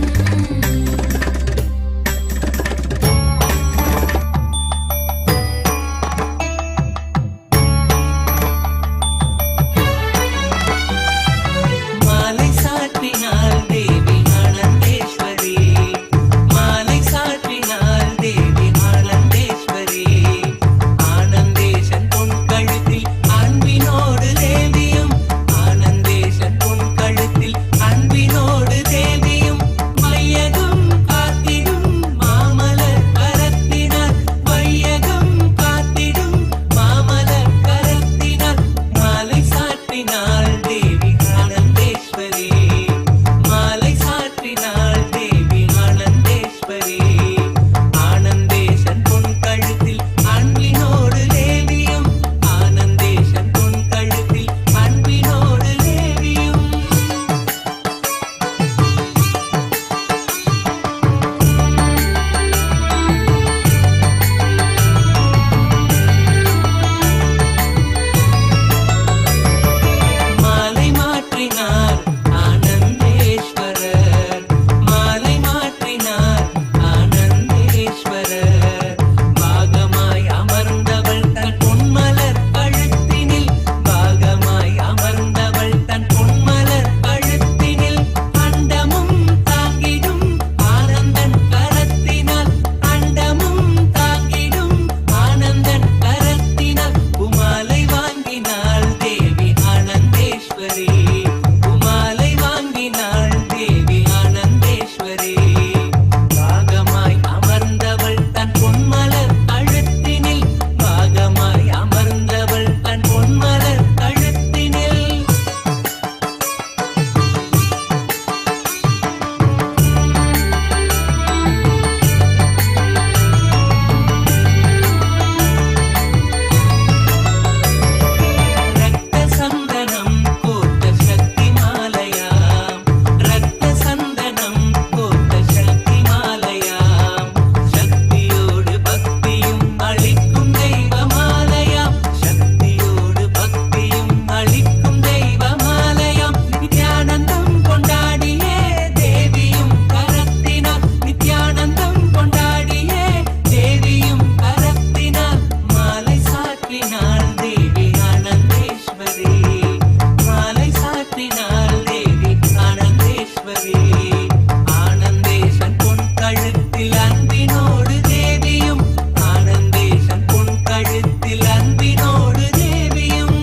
மாலை சாற்றினாள் தேவி ஆனந்தேஸ்வரி மாலை சாற்றினாள் தேவி ஆனந்தேஸ்வரி ஆனந்தேசன் பொன் கழுத்தில் அன்பினோடு தேவியும் ஆனந்தேசன் பொன் கழுத்தில் அன்பினோடு தேவியும் வையகம் காத்திடும் மாமலர் கரத்தினார் வையகம் காத்திடும் மாமலர் கரத்தினார் மாலை சாற்றினாள் தேவி ஆனந்தேஸ்வரி மாலை சாற்றினாள் தேவி ஆனந்தேஸ்வரி ஆனந்தேசன் பொன் கழுத்தில் அன்பினோடு தேவியும் ஆனந்தேசன் பொன் கழுத்தில் அன்பினோடு தேவியும் மாலை மாற்றினார் ஆனந்தேஸ்வரர் மாலை மாற்றினார் ஆனந்தேஸ்வரர் பாகமாய் அமர்ந்தவள் தன் பொன்மலர் கழுத்தினில் பாகமாய் அமர்ந்தவள் தன் பொன்மலர் கழுத்தினில் அண்டமும் தாங்கிடும் ஆனந்தன் கரத்தினால் அண்டமும் தாங்கிடும் ஆனந்தன் கரத்தினால் உமாலை வாங்கினாள் தேவி ஆனந்தேஸ்வரி உமாலை வாங்கினாள் தேவி ஆனந்தேஸ்வரி பாகமாய் அமர்ந்தவள் தன் பொன்மலர் கழுத்தினில் பாகமாய் அமர்ந்தவள் தன் பொன்மலர் கழுத்தினில் ரத்த சந்தனம் கோர்த்த சக்தி மாலையாம் ரத்த சந்தனம் கோர்த்த சக்தி மாலையாம் சக்தியோடு பக்தியும் அளிக்கும் தெய்வ மாலையாம் சக்தியோடு பக்தியும் அளிக்கும் தெய்வ மாலையாம் நித்யானந்தம் கொண்டாடியே தேவியும் கரத்தினார் நித்யானந்தம் கொண்டாடியே தேவியும் கரத்தினார் மாலை சாற்றினாள் தேவி ஆனந்தேஸ்வரி மாலை சாற்றினாள் தேவி ஆனந்தேஸ்வரி ஆனந்தேசன் பொன் கழுத்தில் அன்பினோடு தேவியும் ஆனந்தேசன் பொன் கழுத்தில் அன்பினோடு தேவியும்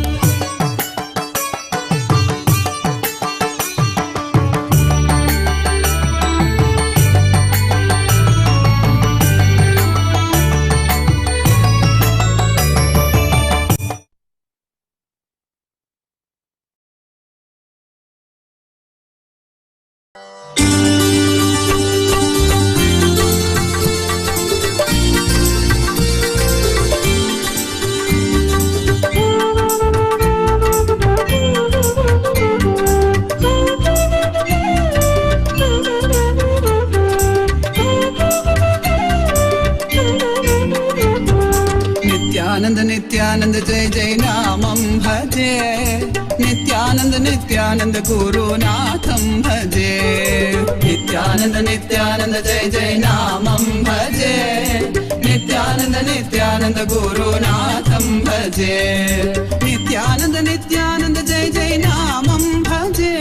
नित्यानंद नित्यानंद जय जय नामं भजे नित्यानंद नित्यानंद गुरुनाथं भजे नित्यानंद नित्यानंद जय जय नामं भजे नित्यानंद नित्यानंद गुरुनाथं भजे नित्यानंद नित्यानंद जय जय नामं भजे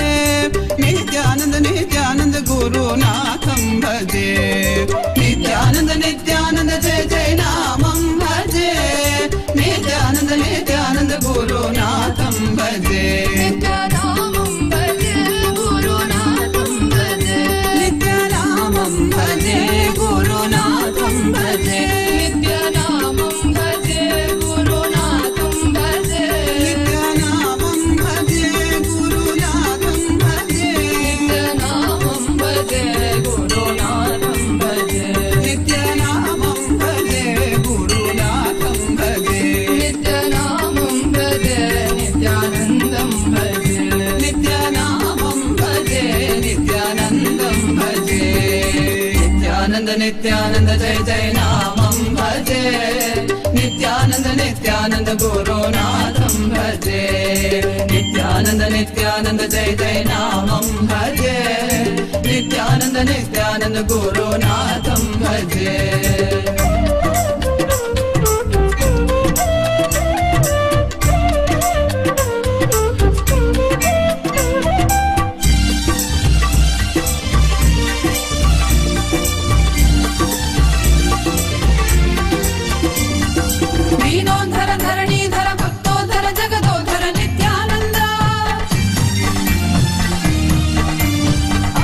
नित्यानंद नित्यानंद गुरुनाथं भजे नित्यानंद नित्यानंद जय जय नामं भजे नित्यानंद नित्यानंद गुरुनाथं भजे नित्यानामं भजे गुरुनाथं भजे नित्यानामं भजे गुरुनाथं भजे नित्यानामं भजे गुरुनाथं भजे नित्यानामं भजे गुरुनाथं भजे नित्यानामं भजे गुरुनाथं भजे नित्यानामं भजे गुरुनाथं भजे नित्यानामं भजे नित्यानन्दं भजे नित्यानामं भजे नित्यानन्दं भजे नित्यानन्द नित्यानन्द जय जय नामं भजे नित्यानन्द नित्यानन्द गुरुनाथं भजे नित्यानन्द नित्यानन्द जय जय नामं भजे नित्यानंद गुरुनाथं भजे दीनोद्धर धरणीधर भक्तोद्धर जगदोद्धर नित्यानंद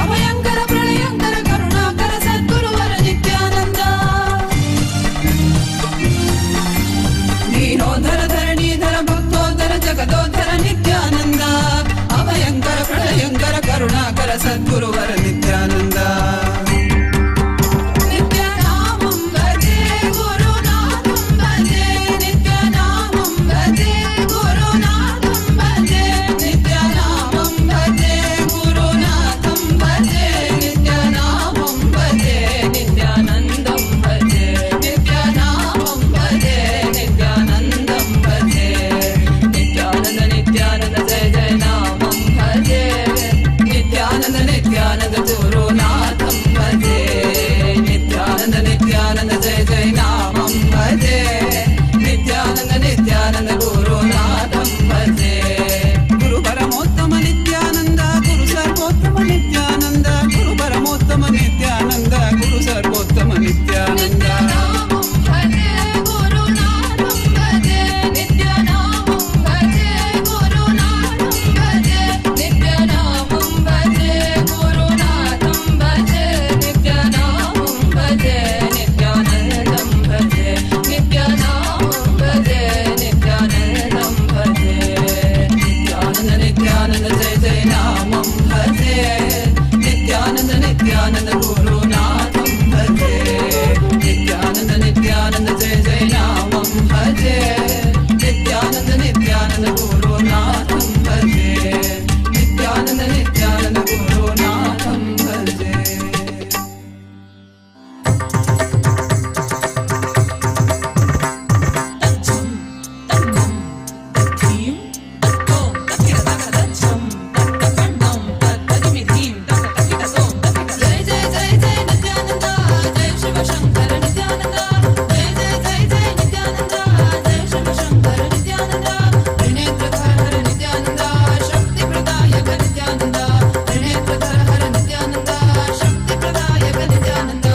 अभयंकर प्रलयंकर करुणाकर सद्गुरुवर नित्यानंद दीनोद्धर धरणीधर भक्तोद्धर जगदोद्धर नित्यानंद अभयंकर प्रलयंकर करुणाकर सद्गुरुवर नित्यानंद नित्यानामं भजे गुरुनाथं भजे नित्यानामं भजे गुरुनाथं भजे नित्यानामं भजे गुरुनाथं भजे नित्यानामं भजे नित्यानन्दं भजे नित्यानामं भजे नित्यानन्दं भजे नित्यानन्द नित्यानन्द जय जय नामं भजे नित्यानन्द नित्यानन्द गुरुनाथं भजे नित्यानन्द नित्यानन्द जय जय नामं भजे नित्यानन्द नित्यानन्द गुरुनाथं भजे गुरु परमोत्तम नित्यानन्द गुरु सर्वोत्तम नित्यानन्द गुरु परमोत्तम नित्यानन्द गुरु सर्वोत्तम नित्यानन्द नित्यानामं भजे गुरुनाथं भजे नित्यानामं भजे गुरुनाथं भजे नित्यानामं भजे गुरुनाथं भजे नित्यानामं भजे नित्यानन्दं भजे नित्यानामं भजे नित्यानन्दं भजे नित्यानन्द नित्यानन्द जय जय नामं भजे नित्यानन्द नित्यानन्द गुरुनाथं भजे नित्यानन्द नित्यानन्द जय जय नामं भजे नित्यानन्द नित्यानन्द गुरुनाथं भजे नित्यानन्द नित्यानन्द गुरुनाथं भजे जय जय जय जय नित्यानंद जय शिव शंकर नित्यानंद जय जय जय जय नित्यानंद जय शिव शंकर नित्यानंद त्रिनेत्रधर हर नित्यानंद शक्ति प्रदायक नित्यानंद त्रिनेत्रधर हर नित्यानंद शक्ति प्रदायक नित्यानंद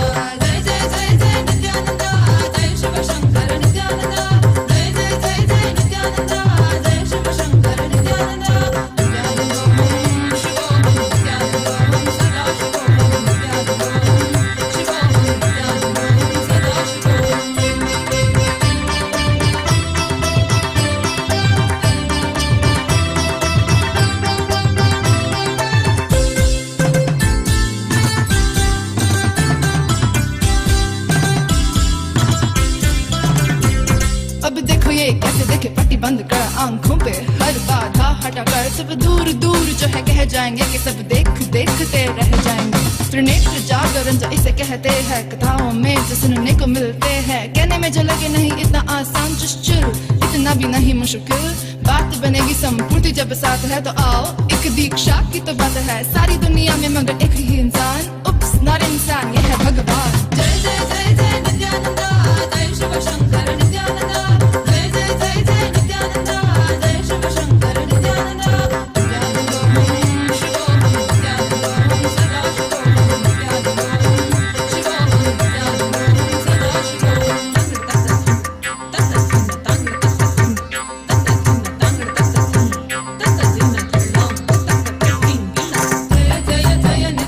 जय जय जय जय नित्यानंद जय शिव शंकर नित्यानंद जय जय जय जय नित्यानंद जय शिव शंकर नित्यानंद अब देखो ये कैसे देखे पट्टी बंद कर आंखों पे हर बाधा हटा कर सब दूर दूर जो है कह जाएंगे कि सब देख देखते रह जाएंगे त्रिनेत्र जागरण जो इसे कहते हैं कथाओं में जो सुनने को मिलते हैं कहने में जो लगे नहीं इतना आसान just chill इतना भी नहीं मुश्किल बात बनेगी संपूर्ति जब साथ है तो आओ एक दीक्षा की तो बात है सारी दुनिया में मगर एक ही इंसान उप्स नॉट इंसान ये है भगवान जय जय जय जय नित्यानंद जय शिव शंकर नित्यानंद जय जय जय जय नित्यानंद जय शिव शंकर नित्यानंद नित्यानंद शिवोहम नित्यानंद सदाशिवोहम नित्यानंद शिवोहम नित्यानंद सदाशिवोहम जय जय जय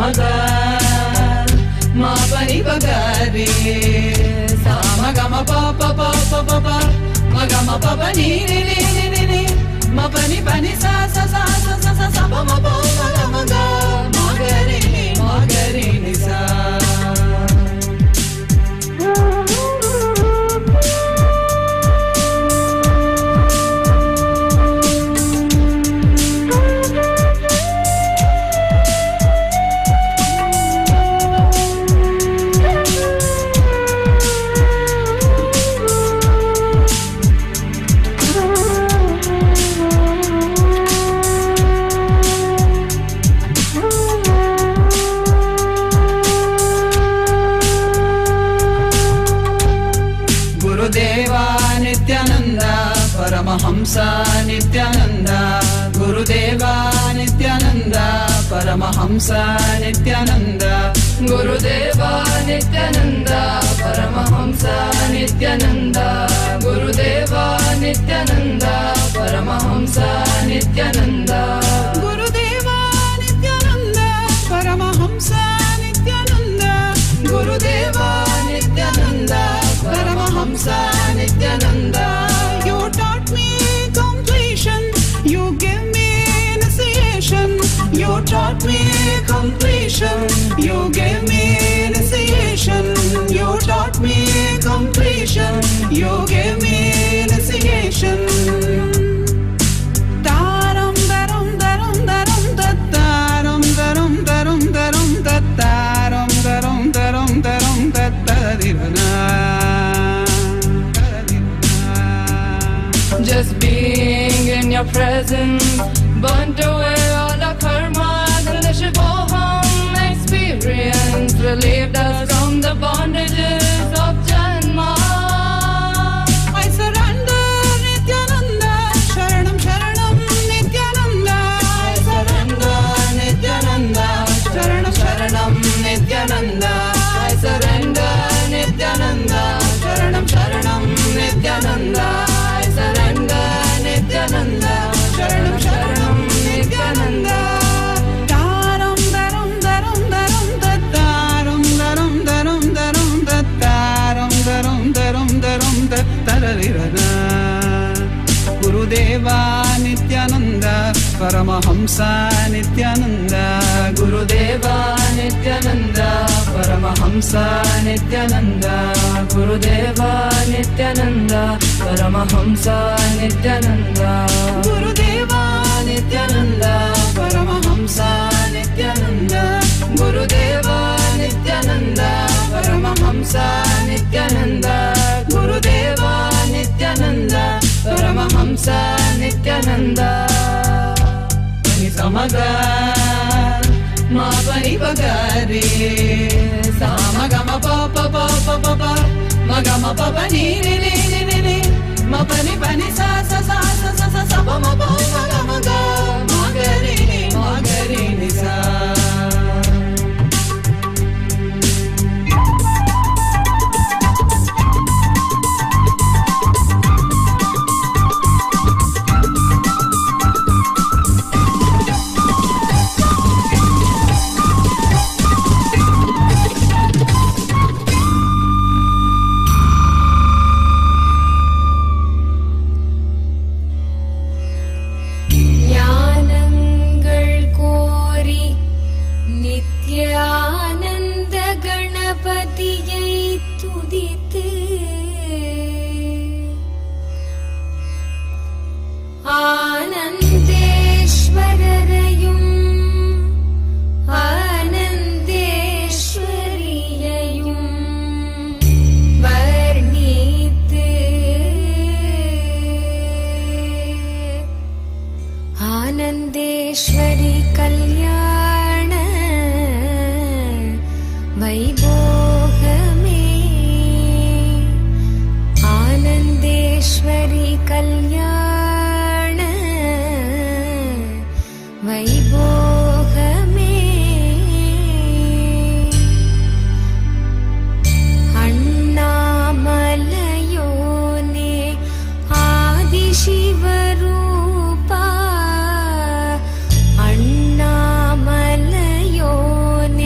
samaga ma pani bagare sa ma ga ma pa pa pa pa pa pa ma ga ma pa pa ni ni ni ni ni ma pani pani sa sa sa sa sa sa sa pa ma pa ma ga ma ga ma ga re ni sa. Paramahamsa Nithyananda Gurudeva Nithyananda Paramahamsa Nithyananda Gurudeva Nithyananda Paramahamsa Nithyananda Gurudeva Nithyananda Paramahamsa Nithyananda Gurudeva Nithyananda Paramahamsa Nithyananda Gurudeva Nithyananda Paramahamsa Nithyananda. You taught me completion, you gave me initiation. You taught me completion, you gave me initiation. You taught me completion, you gave me initiation. Daram daram daram daram daram daram daram daram daram daram daram daram daram. Just being in your presence burnt away all the karma. The Shivoham experience relieved us from the bondages of Janma. I surrender Nithyananda, Sharanam Sharanam Nithyananda. I surrender Nithyananda, Sharanam Sharanam Nithyananda. I surrender Nithyananda, Sharanam Sharanam Nithyananda. Surrender Nithyananda, Sharanam Sharanam Nithyananda. Daram daram daram daram daram daram daram daram daram daram daram daram daram. Gurudeva Nithyananda Paramahamsa Nithyananda Gurudeva Nithyananda Paramahamsa Nithyananda Gurudeva Nithyananda Paramahamsa Nithyananda Gurudeva Nithyananda Paramahamsa Nithyananda Gurudeva Nithyananda Paramahamsa Nithyananda Gurudeva Nithyananda Paramahamsa Nithyananda. Pani samaga ma pani bagare sa ma ga ma pa pa pa pa pa pa ma ga ma pa pa ni ni ni ni ni ma pani pani sa sa sa sa sa sa sa pa ma pa ma ga ma ga re ni sa. आनंदेश्वरी कल्याण वैभोगमे आनंदेश्वरी कल्याण वैभोगमे अन्नामलयोने आदिशिवरू अन्नामलयोने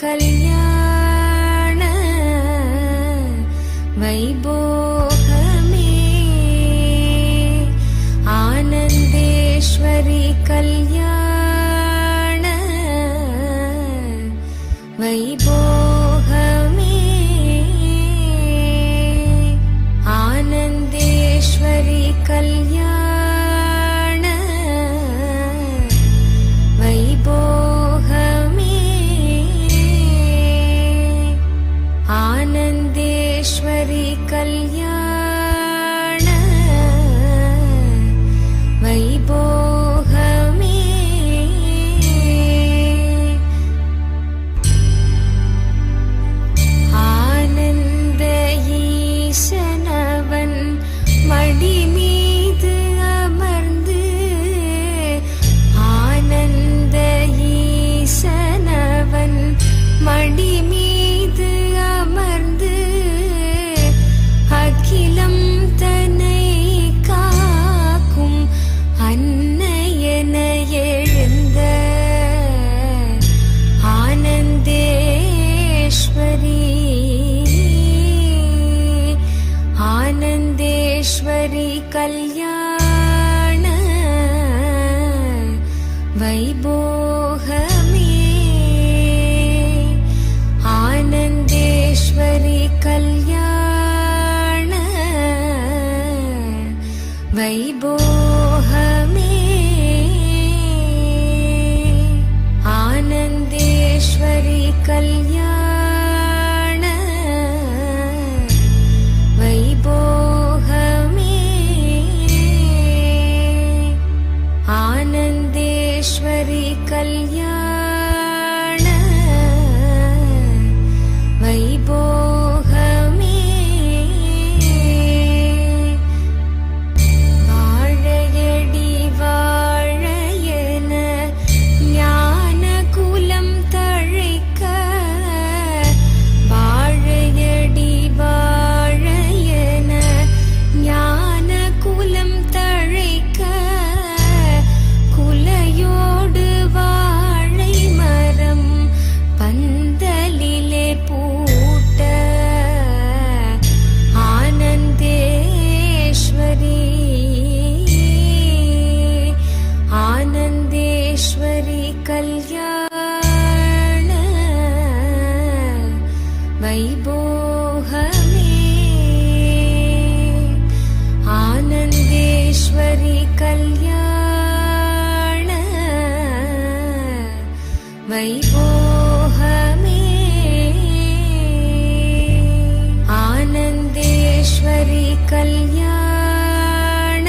कल्याण वैभोगमे आनन्देश्वरी कल्याण वैभोगमे आनन्देश्वरी कल्याण वैभोगमे आनन्देश्वरी कल्याण वैभोगमे आनन्द ईशनवन् मडि मीது அமர்ந்து ஆனந்த ஈசனவன் மடி மீது அமர்ந்து அகிலம் தன்னை காக்கும் அன்னையென எழுந்த ஆனந்தேஸ்வரி आनन्देश्वरी कल्याण वैभोगमे आनन्देश्वरी कल्याण वैभोगमे आनन्देश्वरी कल्याण वैभोगमे आनन्देश्वरी कल्याण वैभोगमे வாழையடி வாழையென ஞானகுலம் தழைக்க வாழையடி வாழையென ஞானகுலம் தழைக்க குலையோடு வாழை மரம் பந்தலிலே பூட்ட ஆனந்தேஸ்வரி ஆனந்தேஸ்வரி கல்யாண வைபோகமே ஆனந்தேஸ்வரி கல்யாண வைபோகமே ஆனந்தேஸ்வரி கல்யாண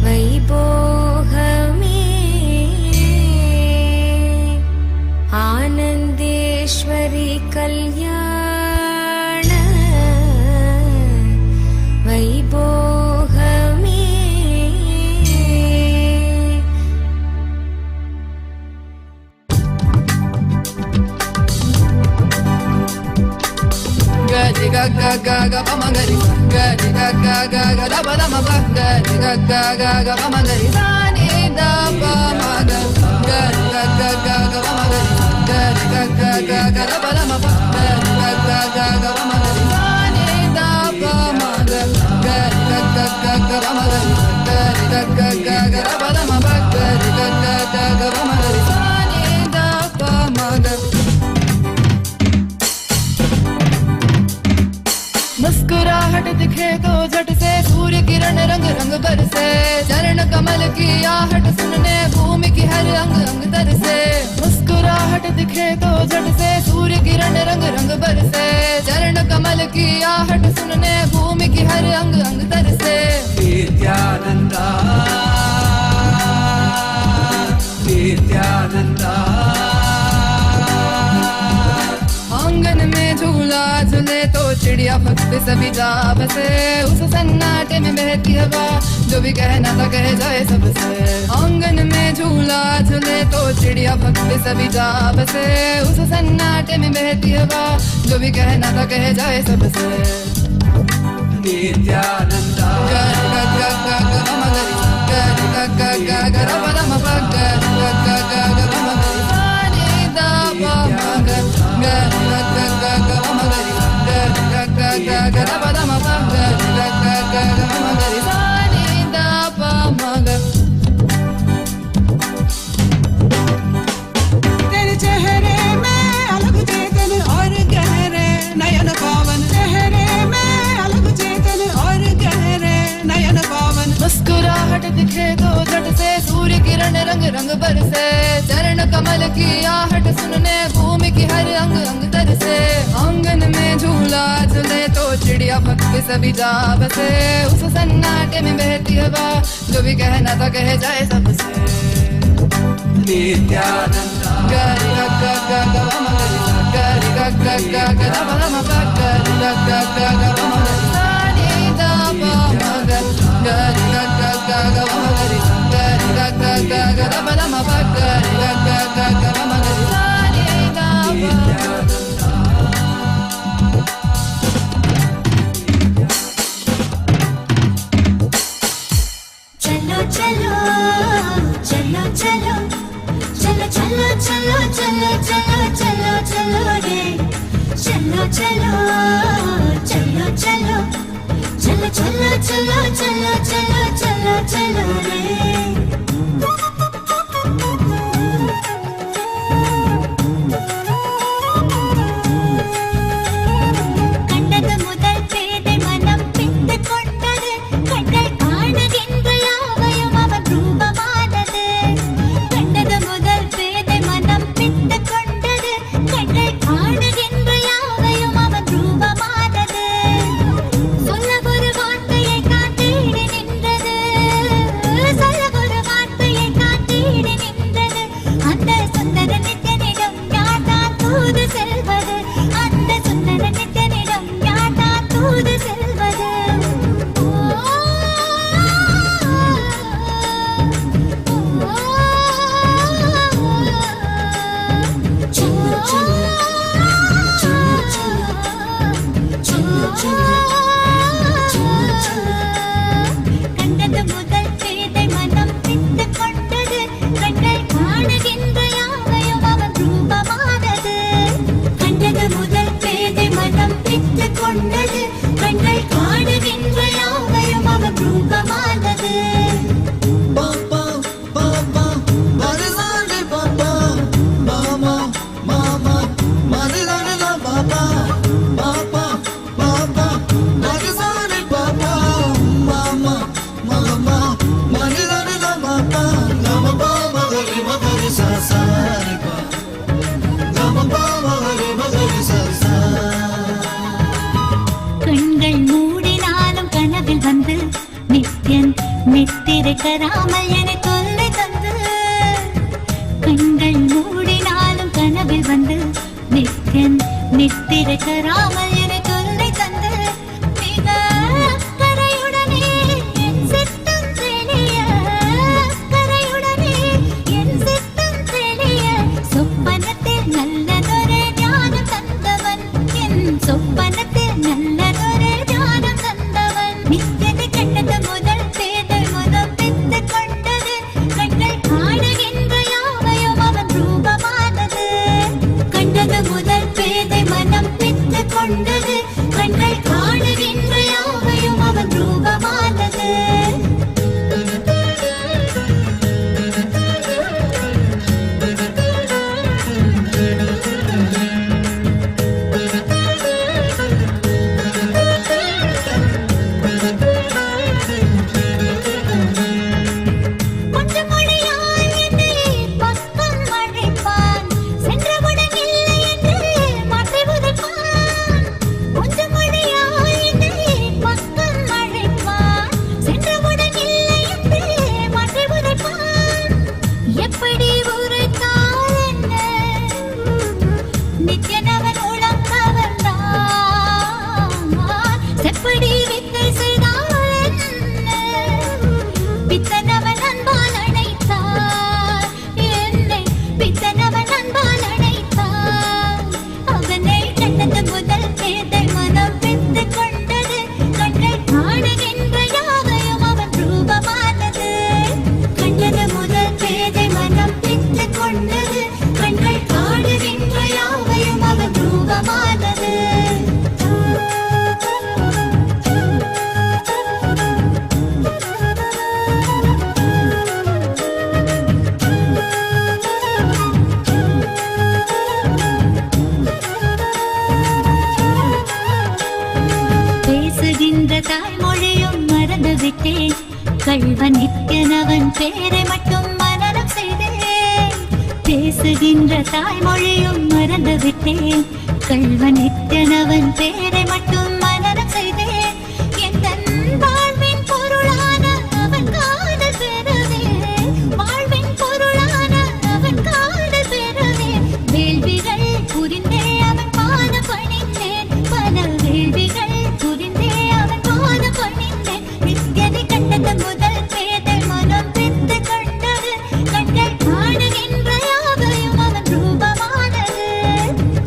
வைபோகமே ஆனந்தேஸ்வரி கல்யாண வைபோகமே Gadi ga ga ga ga pa magari, gadi ga ga ga ga da ba da ma ba, gadi ga ga ga ga pa magari, sa ni da pa ma ga, gadi ga ga ga ga pa magari, gadi ga ga ga ga da ba da ma ba, gadi ga ga ga ga pa magari, sa ni da pa ma ga, gadi ga ga ga ga pa magari, gadi ga ga ga ga da ba da ma ba, gadi ga ga ga ga pa magari, sa ni da pa ma ga. मुस्कुराहट दिखे तो झट से सूर्य किरण रंग रंग बरसे चरण कमल की आहट सुनने भूमि की हर अंग अंग तरसे मुस्कुराहट दिखे तो झट से सूर्य किरण रंग रंग बरसे चरण कमल की आहट सुनने भूमि की हर अंग अंग तरसे नित्यानंदा नित्यानंदा आंगन में झूला झूले तो चिड़िया पक्षी सभी जा बसे उस सन्नाटे में बहती हवा जो भी कहना था कह जाए सबसे आंगन में झूला झूले तो चिड़िया पक्षी सभी जा बसे उस सन्नाटे में बहती हवा जो भी कहना था कह जाए सबसे नित्यानंदा रंग रंग बरसे चरण कमल की आहट सुनने भूमि की हर अंग अंग तरसे आंगन में झूला झूले तो चिड़िया पक्षी सभी जा बसे उस सन्नाटे में बहती हवा जो भी कहना था कह जाए सबसे नित्यानंदा गरि ग ग ग ग म गरि सा गरि ग ग ग ग ध प म ग गरि ग ग ग ग म गरि सा नि ध प म ग गरि ग ग ग ग म गरि सा गरि ग ग ग ग ध प म ग गरि ग ग ग ग म गरि सा नि ध प चलो चलो चलो चलो चलो चलो चलो चलो चलो चलो चलो रे चलो चलो चलो चलो चलो चलो चलो चलो चलो चलो चलो रे கண்டது முதல் பேதை மனம் பித்து கொண்டது கண்கள் காணுகின்ற யாவையும் அவன் ரூபமானது கண்டது முதல் பேதை மனம் பித்து கொண்டது கண்கள் காணுகின்ற யாவையும் அவன் ரூபமானது சொல்ல ஒரு வார்த்தையை காத்தீடு நின்றது சொல்ல ஒரு வார்த்தையை காத்தீடு நின்றது அந்த சுந்தர நித்யனிடம் யார்தான் தூது செல்வது அந்த சுந்தர நித்யனிடம் யார்தான் தூது செல்வது चलो चलो கண்டது முதல் பேதை மனம் பித்து கொண்டது கண்கள் காணுகின்ற யாவையும் அவன் ரூபமானது கண்டது முதல் பேதை மனம் பித்து கொண்டது கண்கள் காணுகின்ற யாவையும் அவன் ரூபமானது கண்கள் மூடினாலும் கனவில் வந்து நித்யன் நித்திரைக்கராமல் என தொல்லை தந்து கண்கள் மூடினாலும் கனவில் வந்து நித்யன் நித்திரைக்கராமல் என தொல்லை தந்து மிக கரையுடனே என் சித்தம் தெளிய கரையுடனே என் சித்தம் தெளிய சொப்பனத்தில் நல்லதொரு ஞானம் தந்தவன் என் சொப்பனத்தில் நல்லதொரு ஞானம் தந்தவன் நித்யனை கண்டது முதல் பேதை முதல் பித்து கொண்டது கண்கள் காணுகின்ற யாவையும் அவன் ரூபமானது கண்டது முதல் பேதை மனம் பித்து கொண்டது கண்கள் காணுகின்ற யாவையும் அவன் ரூபமானது கொஞ்சம் மொழியால் என்னை பக்கம் அழைப்பான் சென்றவுடன் இல்லை என்று மாற்றி உதைப்பான் கொஞ்சம் மொழியால் என்னை பக்கம் அழைப்பான் சென்றவுடன் இல்லை என்று மாற்றி உதைப்பான் எப்படி உரைத்தால் என்ன நித்யனவன் உளம் கவர்ந்தான் செப்படி வித்தை செய்தால் என்ன பித்தனவன் அன்பால் அணைத்தார் என்னை பித்தனவன் அன்பால் அணைத்தார் அவனை கண்டது முதல் பேதை மனம் பித்து கொண்டது கண்கள் காணுகின்ற யாவையும் அவன் ரூபமானது கண்டது முதல் பேதை மனம் பித்து கொண்டது கண்கள் காணுகின்ற யாவையும் அவன் ரூபமானது பேசுகின்ற தாய்மொழியும் மறந்துவிட்டேன் கள்வன் நித்யனவன் பேரை மட்டும் மனனம் செய்தேன் பேசுகின்ற தாய்மொழியும் மறந்து விட்டேன். கள்வன் எத்தனவன் பேரை மட்டும் மனனம் செய்தேன். எந்த வாழ்வின் பொருளான அவன் காதல் பெறவே, வாழ்வின் பொருளான அவன் காதல் பெறவே, வேள்விகள் புரிந்தே அவன் பாதம் பணிந்தேன். பல வேள்விகள் புரிந்தே அவன் பாதம் பணிந்தேன். நித்யனை கண்டது முதல் பேதை மனம் பித்து கண்டது. கண்கள் காணுகின்ற யாவையும் அவன் ரூபமானது.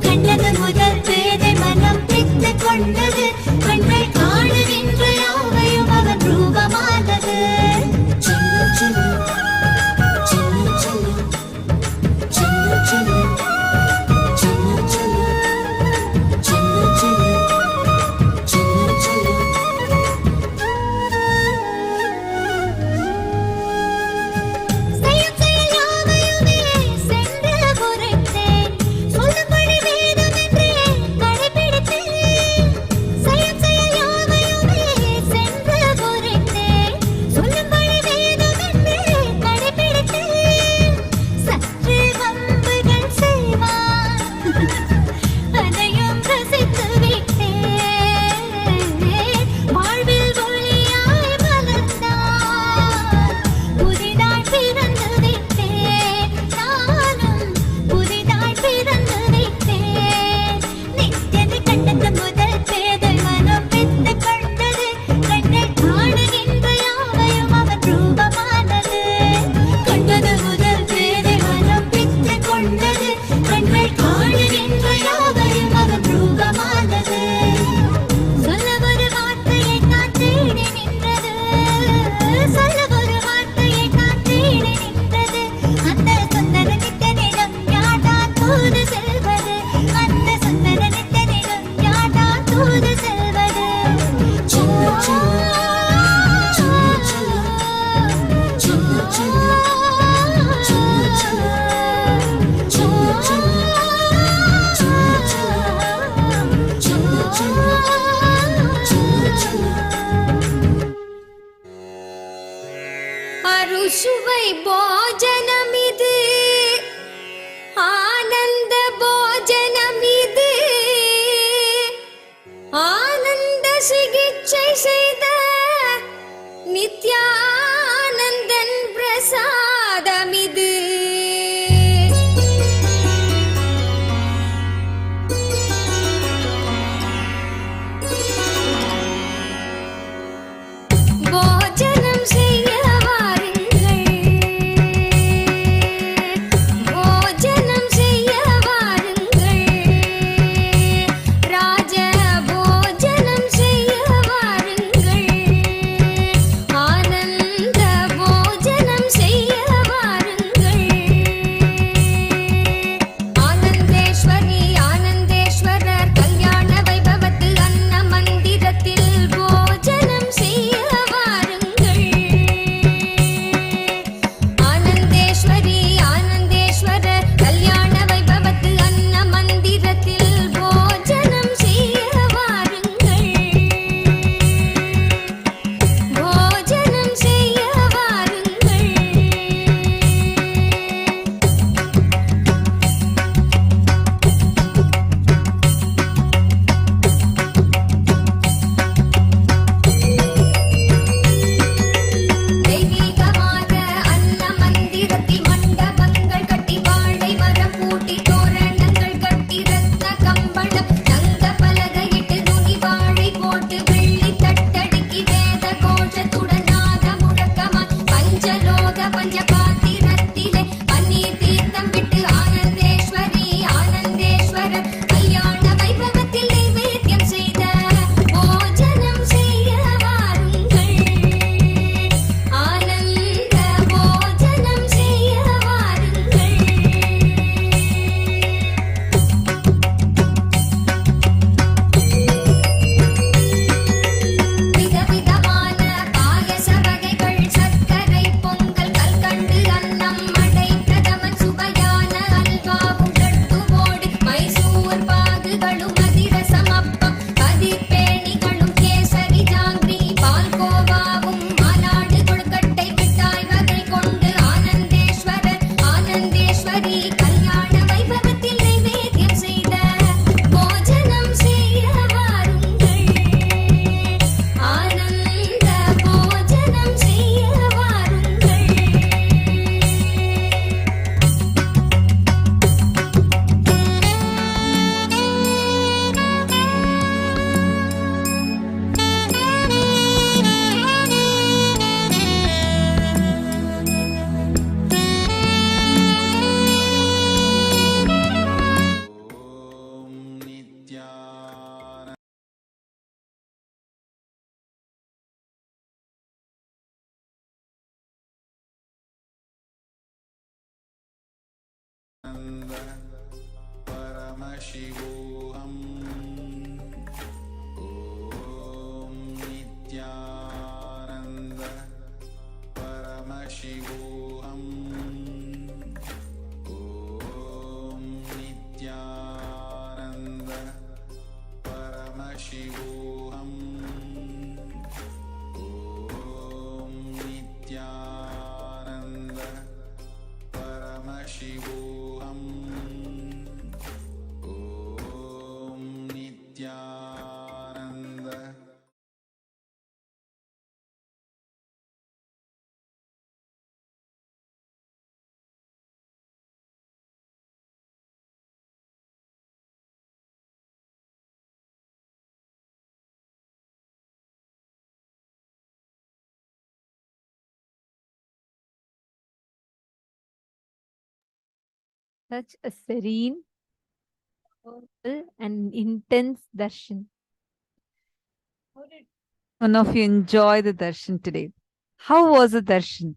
கண்டது முதல் பேதை மனம் பித்து கொண்டது. கண்கள் காணுகின்ற யாவையும் அவன் ரூபமானது. சின்ன சின்ன சின்ன சின்ன சின்ன சின்ன அறுசுவை போஜனமிது, ஆனந்த போஜனமிது, ஆனந்த சிகிச்சை செய்த நித்யானந்தன் பிரசாதமிது. போஜனம் செய்ய வாருங்கள், Paramashivoham. Om Nithyananda Paramashivoham. Om Nithyananda Paramashivoham. Om Nithyananda Paramashivoham. Om Nithyananda. Such a serene, powerful, and intense darshan. How did one of you enjoy the darshan today? How was the darshan?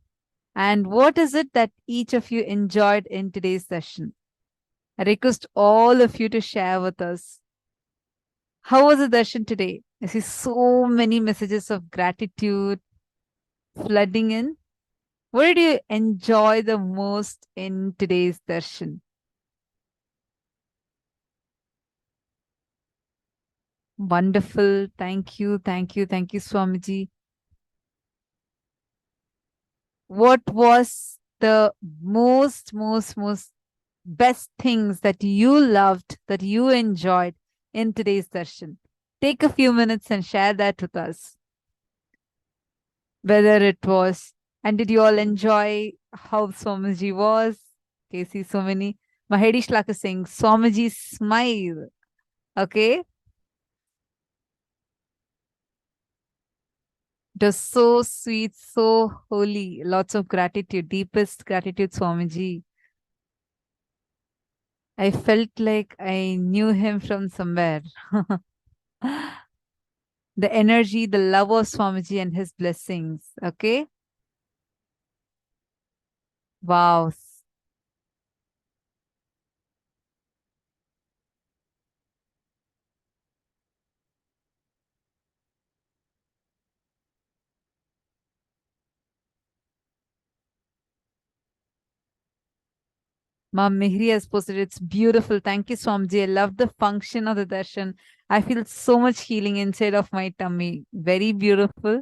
And what is it that each of you enjoyed in today's session? I request all of you to share with us. How was the darshan today? I see so many messages of gratitude flooding in. What did you enjoy the most in today's darshan? Wonderful. Thank you. Thank you. Thank you, Swamiji. What was the most best things that you loved, that you enjoyed in today's darshan? Take a few minutes and share that with us. Whether it was, and did you all enjoy how Swamiji was? Okay, see so many. Mahedi Shlak is saying, Swamiji smile. Okay. It was so sweet, so holy. Lots of gratitude, deepest gratitude, Swamiji. I felt like I knew him from somewhere. The energy, the love of Swamiji and his blessings. Okay. Wow. Mom Mihri has posted, it's beautiful. Thank you, Swamiji. I love the function of the darshan. I feel so much healing inside of my tummy. Very beautiful.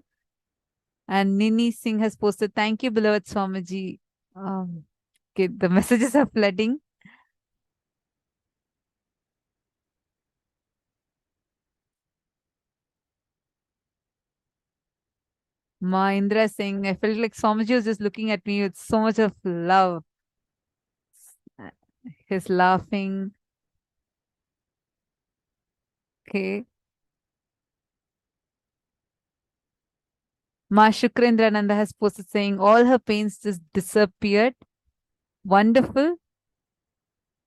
And Nini Singh has posted, thank you, beloved Swamiji. Okay, the messages are flooding. Ma Indra saying, I felt like Swamiji was just looking at me with so much of love. He's laughing. Okay. Ma Shukrendraananda has posted saying, all her pains just disappeared. Wonderful.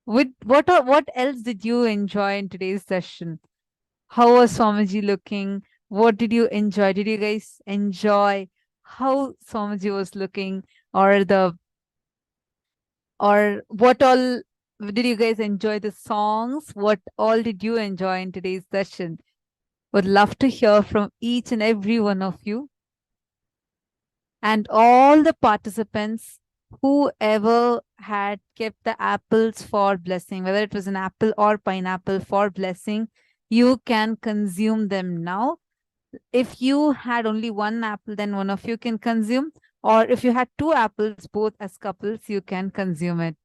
What else did you enjoy in today's session? How was Swamiji looking? What did you enjoy? Did you guys enjoy how Swamiji was looking, or what all did you guys enjoy the songs? What all did you enjoy in today's session? Would love to hear from each and every one of you. And all the participants, whoever had kept the apples for blessing, whether it was an apple or pineapple for blessing, you can consume them now. If you had only one apple, then one of you can consume. Or if you had two apples, both as couples, you can consume it.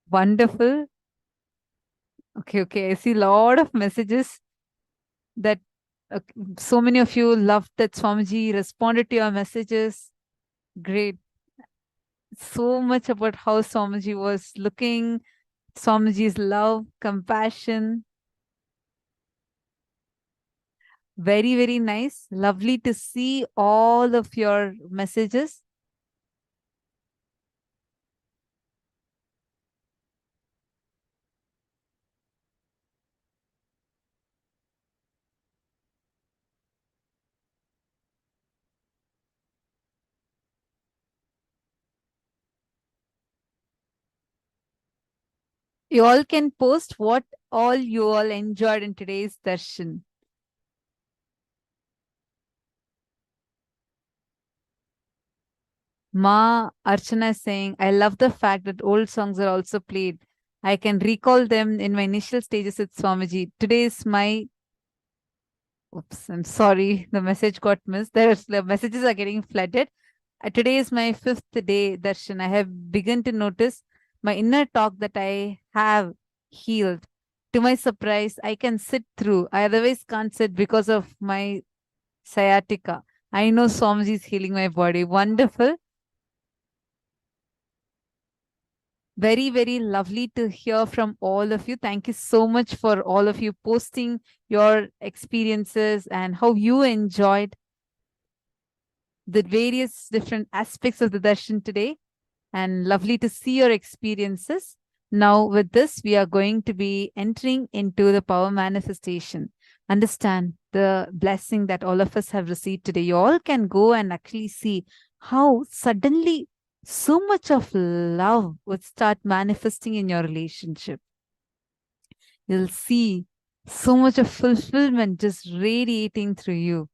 Wonderful. Okay. I see a lot of messages that so many of you loved that Swamiji responded to your messages. Great. So much about how Swamiji was looking, Swamiji's love, compassion. Very, very nice. Lovely to see all of your messages. You all can post what all you all enjoyed in today's darshan. Ma Archana is saying, I love the fact that old songs are also played. I can recall them in my initial stages with Swamiji. Today is my Oops, I'm sorry. The message got missed. The messages are getting flooded. Today is my 5th day, Darshan. I have begun to notice my inner talk that I have healed. To my surprise, I can sit through. I otherwise can't sit because of my sciatica. I know Swamiji is healing my body. Wonderful. Very, very lovely to hear from all of you. Thank you so much for all of you posting your experiences and how you enjoyed the various different aspects of the darshan today, and lovely to see your experiences. Now with this, we are going to be entering into the power manifestation. Understand the blessing that all of us have received today. You all can go and actually see how suddenly so much of love would start manifesting in your relationship. You'll see so much of fulfillment just radiating through you.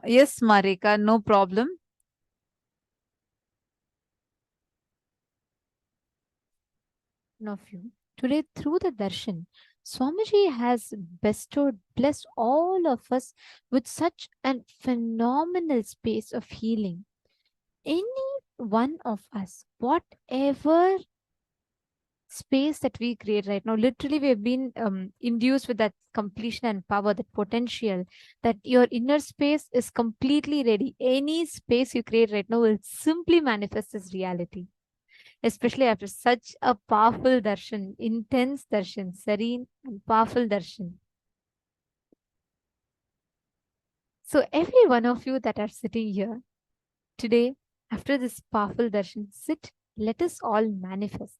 Yes, Marika, no problem. Of you. Today, through the darshan, Swamiji has blessed all of us with such a phenomenal space of healing. Any one of us, whatever space that we create right now, literally we have been induced with that completion and power, that potential, that your inner space is completely ready. Any space you create right now will simply manifest as reality, especially after such a powerful darshan, intense darshan, serene and powerful darshan. So every one of you that are sitting here today, after this powerful darshan, sit, let us all manifest.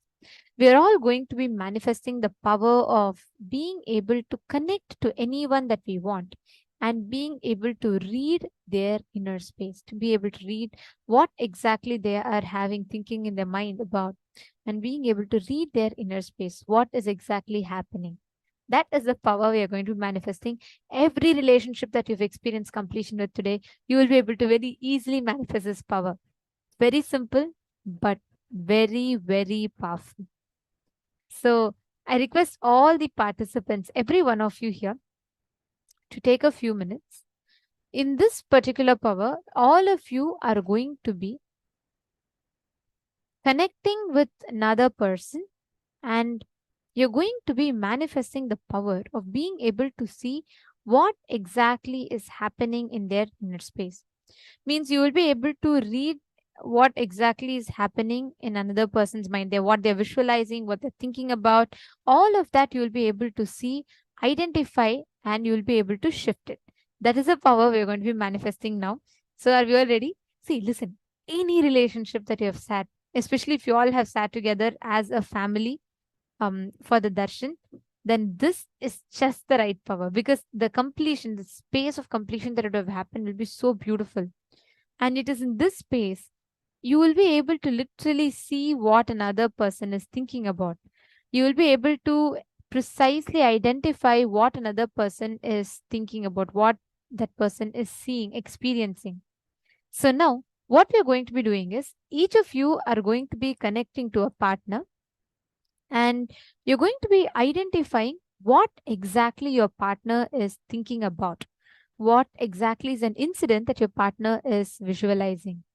We are all going to be manifesting the power of being able to connect to anyone that we want and being able to read their inner space, to be able to read what exactly they are having thinking in their mind about, and being able to read their inner space, what is exactly happening. That is the power we are going to be manifesting. Every relationship that you've experienced completion with today, you will be able to very easily manifest this power. Very simple, but very, very powerful. So I request all the participants, every one of you here, to take a few minutes. In this particular power, all of you are going to be connecting with another person, and you're going to be manifesting the power of being able to see what exactly is happening in their inner space. Means you will be able to read what exactly is happening in another person's mind, what they're visualizing, what they're thinking about. All of that you will be able to see, identify, and you will be able to shift it. That is the power we're going to be manifesting now. So are we all ready? See, listen, any relationship that you have sat, especially if you all have sat together as a family for the darshan, then this is just the right power, because the completion, the space of completion that would have happened will be so beautiful. And it is in this space you will be able to literally see what another person is thinking about. You will be able to precisely identify what another person is thinking about, what that person is seeing, experiencing. So now what we're going to be doing is, each of you are going to be connecting to a partner, and you're going to be identifying what exactly your partner is thinking about. What exactly is an incident that your partner is visualizing.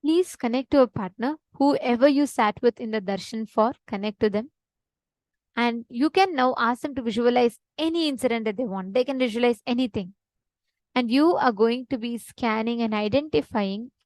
Please connect to a partner, whoever you sat with in the darshan for, connect to them. And you can now ask them to visualize any incident that they want. They can visualize anything. And you are going to be scanning and identifying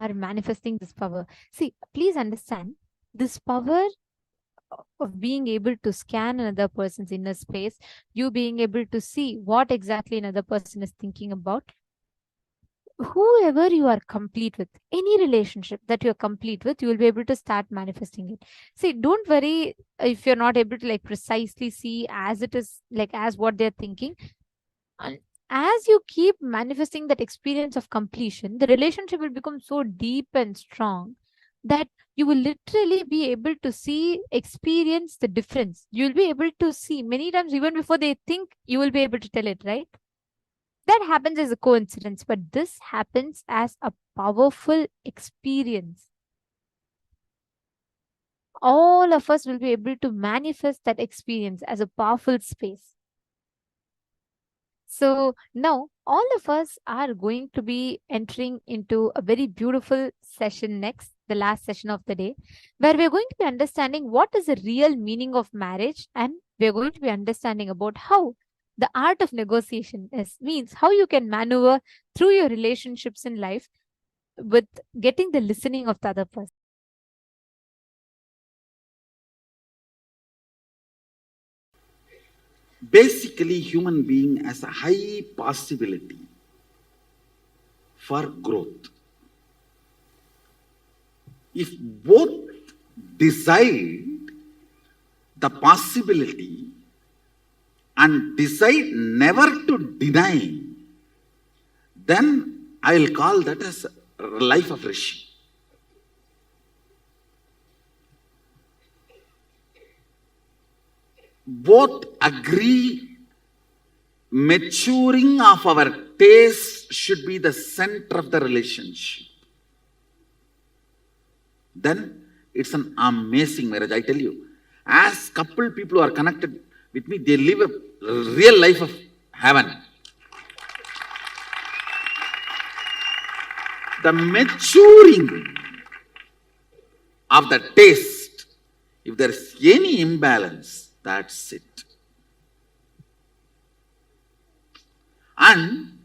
manifesting this power. See, please understand this power of being able to scan another person's inner space, you being able to see what exactly another person is thinking about. Whoever you are complete with, any relationship that you're complete with, you will be able to start manifesting it. See, don't worry if you're not able to like precisely see as it is, like as what they're thinking. And as you keep manifesting that experience of completion, the relationship will become so deep and strong that you will literally be able to see, experience the difference. You'll be able to see many times, even before they think, you will be able to tell it, right? That happens as a coincidence, but this happens as a powerful experience. All of us will be able to manifest that experience as a powerful space. So now all of us are going to be entering into a very beautiful session next, the last session of the day, where we're going to be understanding what is the real meaning of marriage, and we're going to be understanding about how the art of negotiation means how you can maneuver through your relationships in life with getting the listening of the other person. Basically, human being has a high possibility for growth. If both decide the possibility and decide never to deny, then I will call that as life of Rishi. Both agree maturing of our taste should be the center of the relationship. Then it's an amazing marriage, I tell you. As couple people who are connected with me, they live a real life of heaven. The maturing of the taste, if there is any imbalance, that's it. And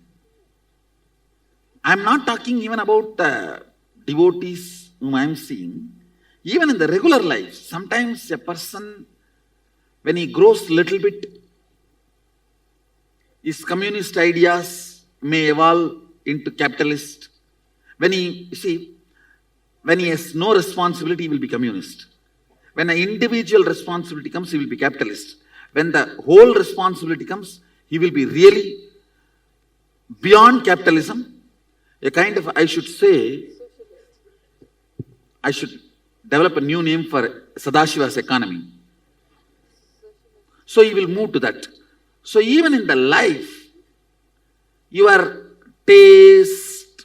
I'm not talking even about the devotees whom I'm seeing. Even in the regular life, sometimes a person, when he grows little bit, his communist ideas may evolve into capitalist. When he has no responsibility, he will be communist. When an individual responsibility comes, he will be capitalist. When the whole responsibility comes, he will be really beyond capitalism. A kind of, I should develop a new name for Sadashiva's economy. So he will move to that. So even in the life, your taste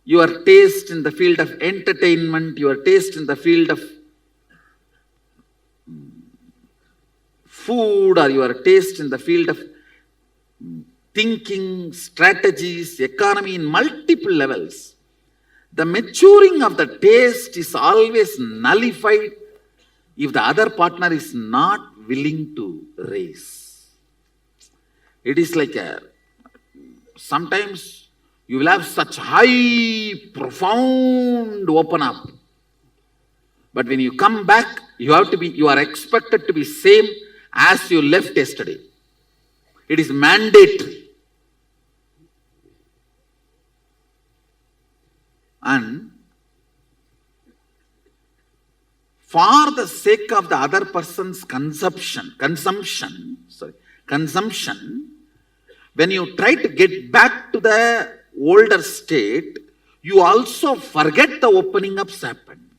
in the field of entertainment, your taste in the field of food, or your taste in the field of thinking, strategies, economy in multiple levels, the maturing of the taste is always nullified if the other partner is not willing to raise. It is like sometimes you will have such high, profound open up. But when you come back, you are expected to be same as you left yesterday. It is mandatory. And for the sake of the other person's consumption, when you try to get back to the older state, you also forget the opening ups happened.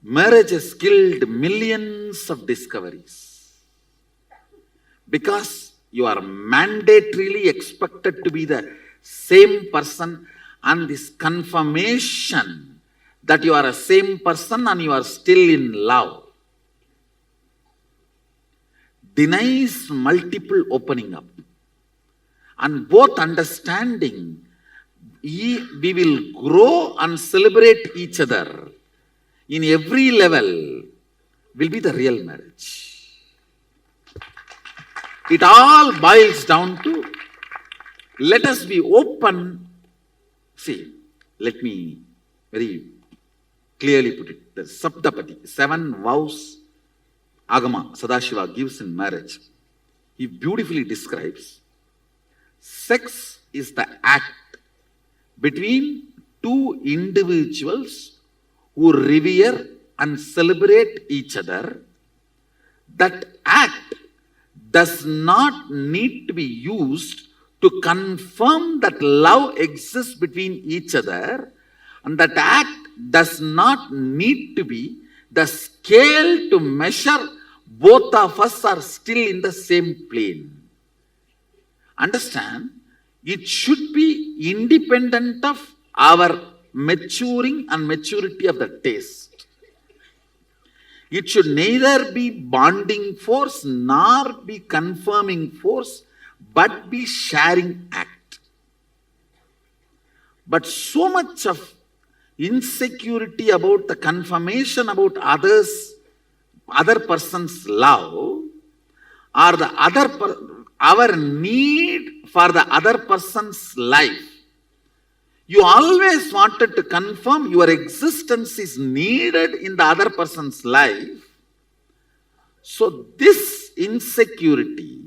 Marriage has killed millions of discoveries because you are mandatorily expected to be the same person, and this confirmation that you are a same person and you are still in love denies multiple opening up. And both understanding, we will grow and celebrate each other in every level, will be the real marriage. It all boils down to, let us be open See, let me very clearly put it. The Saptapadi, 7 vows Agama Sadashiva gives in marriage. He beautifully describes sex is the act between two individuals who revere and celebrate each other. That act does not need to be used to confirm that love exists between each other, and that act does not need to be the scale to measure both of us are still in the same plane. Understand, it should be independent of our maturing and maturity of the taste. It should neither be bonding force nor be confirming force, but be sharing act. But so much of insecurity about the confirmation about other person's love, or our need for the other person's life. You always wanted to confirm your existence is needed in the other person's life. So this insecurity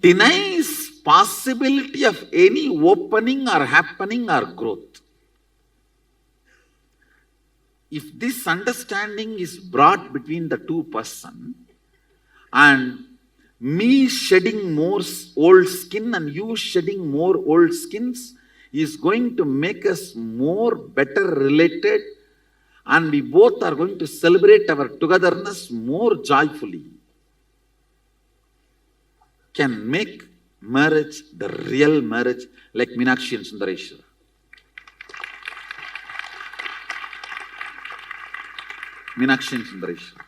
denies possibility of any opening or happening or growth. If this understanding is brought between the two persons, and me shedding more old skin and you shedding more old skins is going to make us more better related, and we both are going to celebrate our togetherness more joyfully, can make marriage the real marriage, like Meenakshi and Sundareshwar. Meenakshi and Sundareshwar.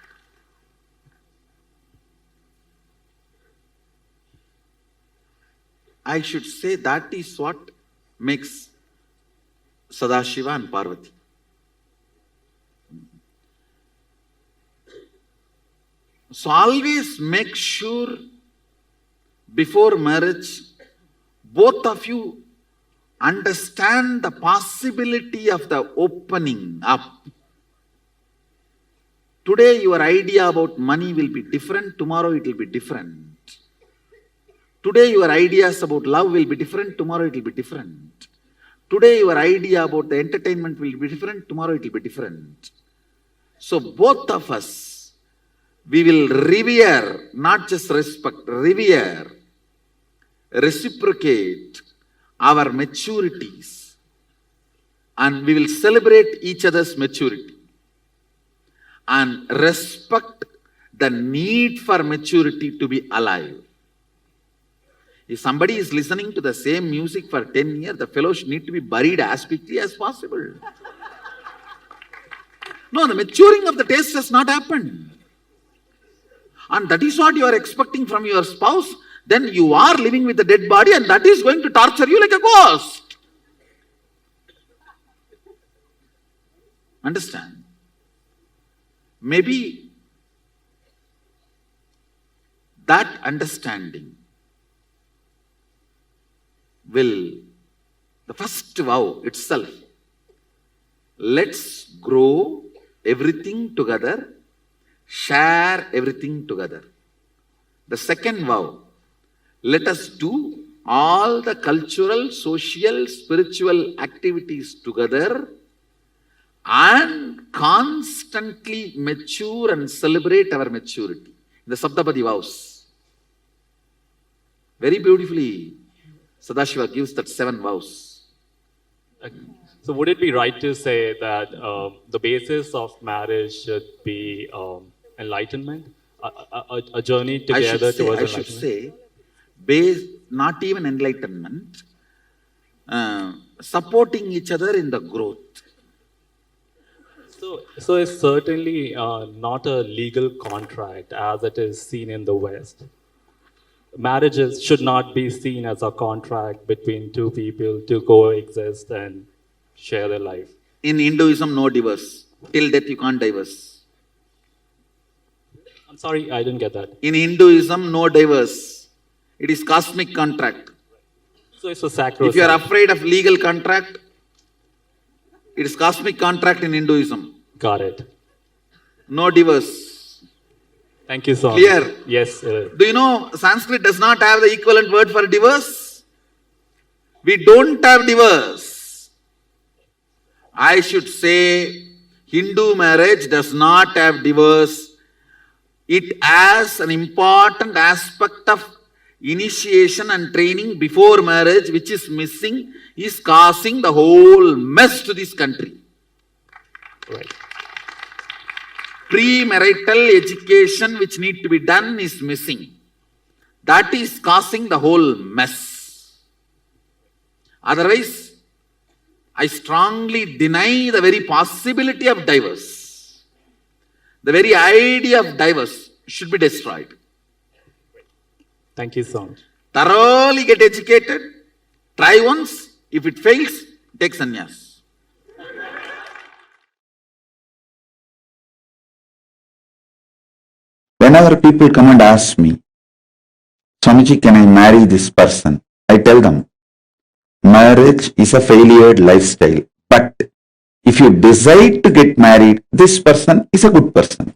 I should say that is what makes Sadashiva and Parvati. So always make sure before marriage, both of you understand the possibility of the opening up. Today your idea about money will be different, tomorrow it will be different. Today your ideas about love will be different, tomorrow it will be different. Today your idea about the entertainment will be different, tomorrow it will be different. So both of us, we will revere, not just respect, revere, reciprocate our maturities, and we will celebrate each other's maturity and respect the need for maturity to be alive. If somebody is listening to the same music for 10 years, the fellow should need to be buried as quickly as possible. No, the maturing of the taste has not happened. And that is what you are expecting from your spouse, then you are living with a dead body, and that is going to torture you like a ghost. Understand? Maybe that understanding will, the first vow itself, let's grow everything together, share everything together. The second vow, let us do all the cultural, social, spiritual activities together and constantly mature and celebrate our maturity. The Saptapadi vows. Very beautifully, Sadashiva gives that 7 vows. So would it be right to say that the basis of marriage should be enlightenment? A journey together towards enlightenment? I should say, not even enlightenment, supporting each other in the growth. So it's certainly not a legal contract as it is seen in the West. Marriages should not be seen as a contract between two people to coexist and share their life. In Hinduism, no divorce. Till death you can't divorce. I'm sorry, I didn't get that. In Hinduism, no divorce. It is cosmic contract. So it's a If sacrosanct. you are afraid of legal contract, it is cosmic contract in Hinduism. Got it. No divorce. Thank you, sir. Clear? Yes. Do you know Sanskrit does not have the equivalent word for divorce? We don't have divorce. I should say Hindu marriage does not have divorce. It has an important aspect of initiation and training before marriage, which is missing, is causing the whole mess to this country. Right. Premarital education which need to be done is missing. That is causing the whole mess. Otherwise, I strongly deny the very possibility of divorce. The very idea of divorce should be destroyed. Thank you so much. Thoroughly get educated, try once, if it fails, take sannyas. Whenever people come and ask me, Swamiji, can I marry this person? I tell them, marriage is a failure lifestyle. But if you decide to get married, this person is a good person.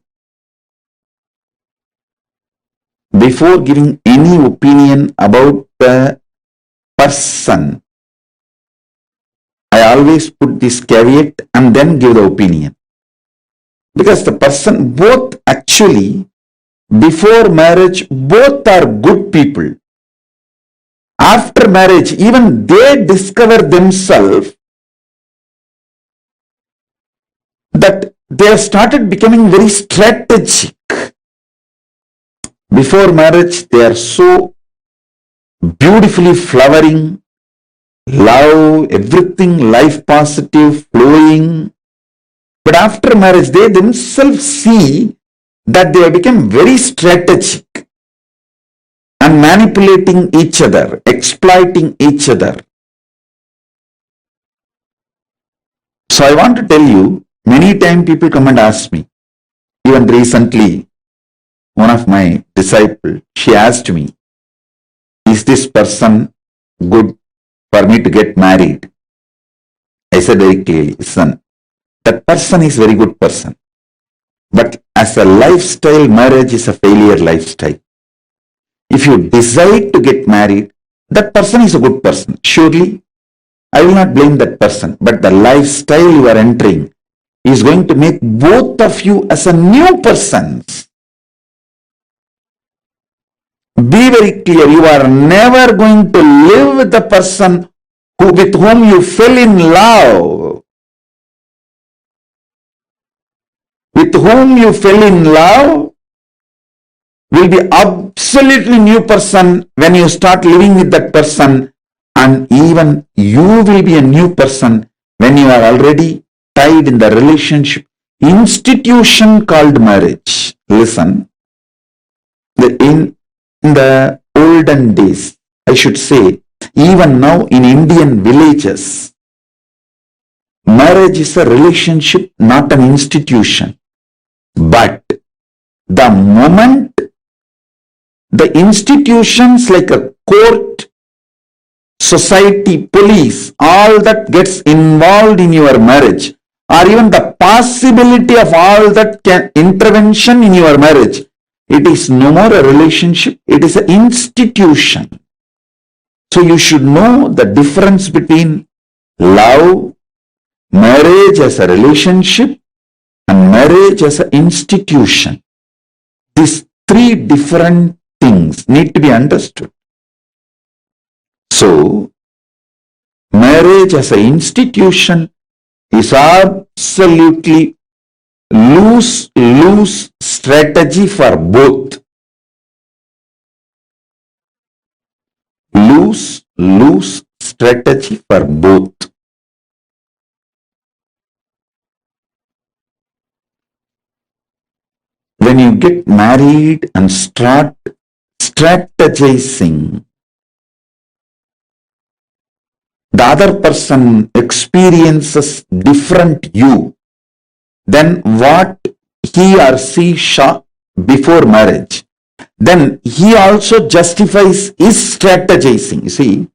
Before giving any opinion about the person, I always put this caveat and then give the opinion. Because the person, both actually, before marriage, both are good people. After marriage, even they discover themselves that they have started becoming very strategic. Before marriage, they are so beautifully flowering, love, everything, life positive, flowing. But after marriage, they themselves see that they have become very strategic and manipulating each other, exploiting each other. So I want to tell you, many times people come and ask me, even recently, one of my disciples, she asked me, is this person good for me to get married? I said very clearly, son, that person is very good person. But as a lifestyle, marriage is a failure lifestyle. If you decide to get married, that person is a good person. Surely, I will not blame that person. But the lifestyle you are entering is going to make both of you as a new persons. Be very clear, you are never going to live with the person with whom you fell in love. With whom you fell in love will be absolutely new person when you start living with that person, and even you will be a new person when you are already tied in the relationship institution called marriage. Listen, in the olden days, I should say, even now in Indian villages, marriage is a relationship, not an institution. But the moment the institutions like a court, society, police, all that gets involved in your marriage, or even the possibility of all that intervention in your marriage, it is no more a relationship, it is an institution. So you should know the difference between love, marriage as a relationship, and marriage as an institution. These three different things need to be understood. So, marriage as an institution is absolutely lose strategy for both. Lose strategy for both. When you get married and start strategizing, the other person experiences different you than what he or she saw before marriage. Then he also justifies his strategizing. You see,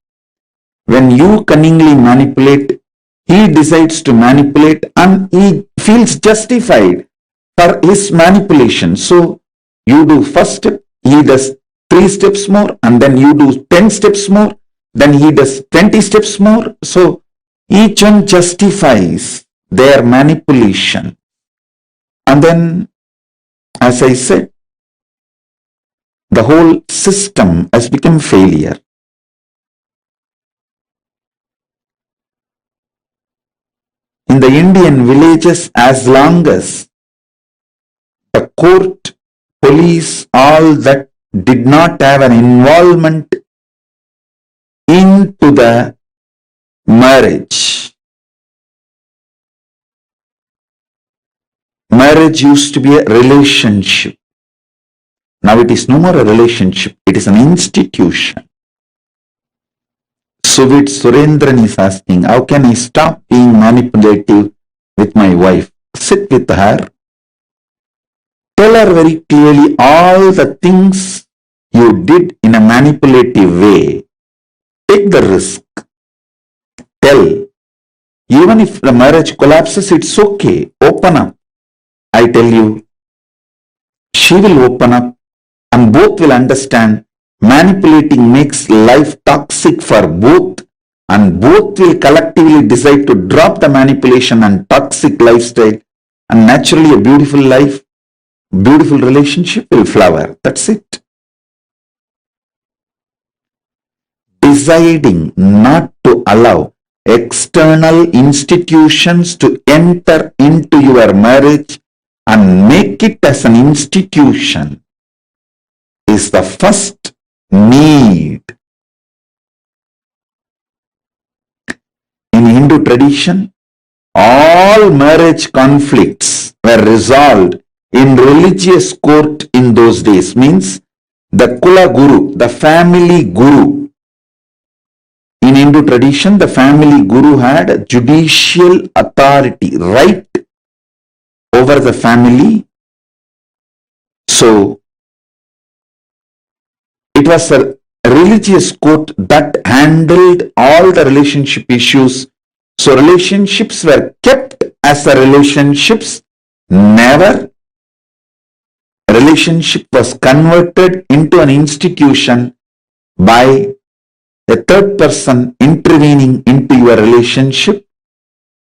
When you cunningly manipulate, he decides to manipulate and he feels justified for his manipulation. So you do first step, he does 3 steps more, and then you do 10 steps more, then he does 20 steps more. So each one justifies their manipulation. And then, as I said, the whole system has become failure. In the Indian villages, as long as the court, police, all that did not have an involvement into the marriage. Marriage used to be a relationship. Now it is no more a relationship, it is an institution. Suvit Surendran is asking, how can I stop being manipulative with my wife? Sit with her. Tell her very clearly all the things you did in a manipulative way. Take the risk. Tell. Even if the marriage collapses, it's okay. Open up. I tell you, she will open up and both will understand. Manipulating makes life toxic for both, and both will collectively decide to drop the manipulation and toxic lifestyle, and naturally a beautiful life, beautiful relationship will flower. That's it. Deciding not to allow external institutions to enter into your marriage and make it as an institution is the first need. In Hindu tradition, all marriage conflicts were resolved in religious court in those days. Means the Kula Guru, the family guru. In Hindu tradition, the family guru had judicial authority, right over the family. So it was a religious court that handled all the relationship issues. So relationships were kept as a relationships. Never a relationship was converted into an institution by a third person intervening into your relationship.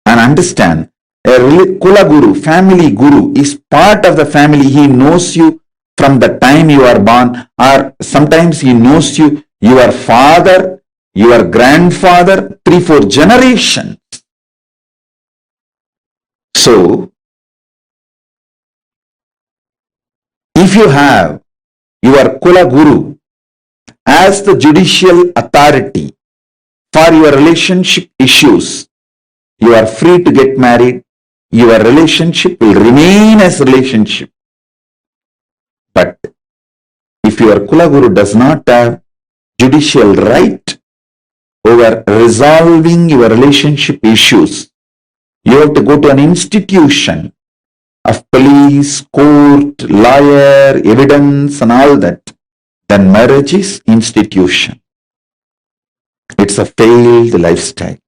And understand, a Kula Guru, family guru, is part of the family. He knows you from the time you are born, or sometimes he knows you, your father, your grandfather, 3-4 generations. So, if you have your Kula Guru as the judicial authority for your relationship issues, you are free to get married. Your relationship will remain as relationship. But if your Kula Guru does not have judicial right over resolving your relationship issues, you have to go to an institution of police, court, lawyer, evidence and all that. Then marriage is institution. It's a failed lifestyle.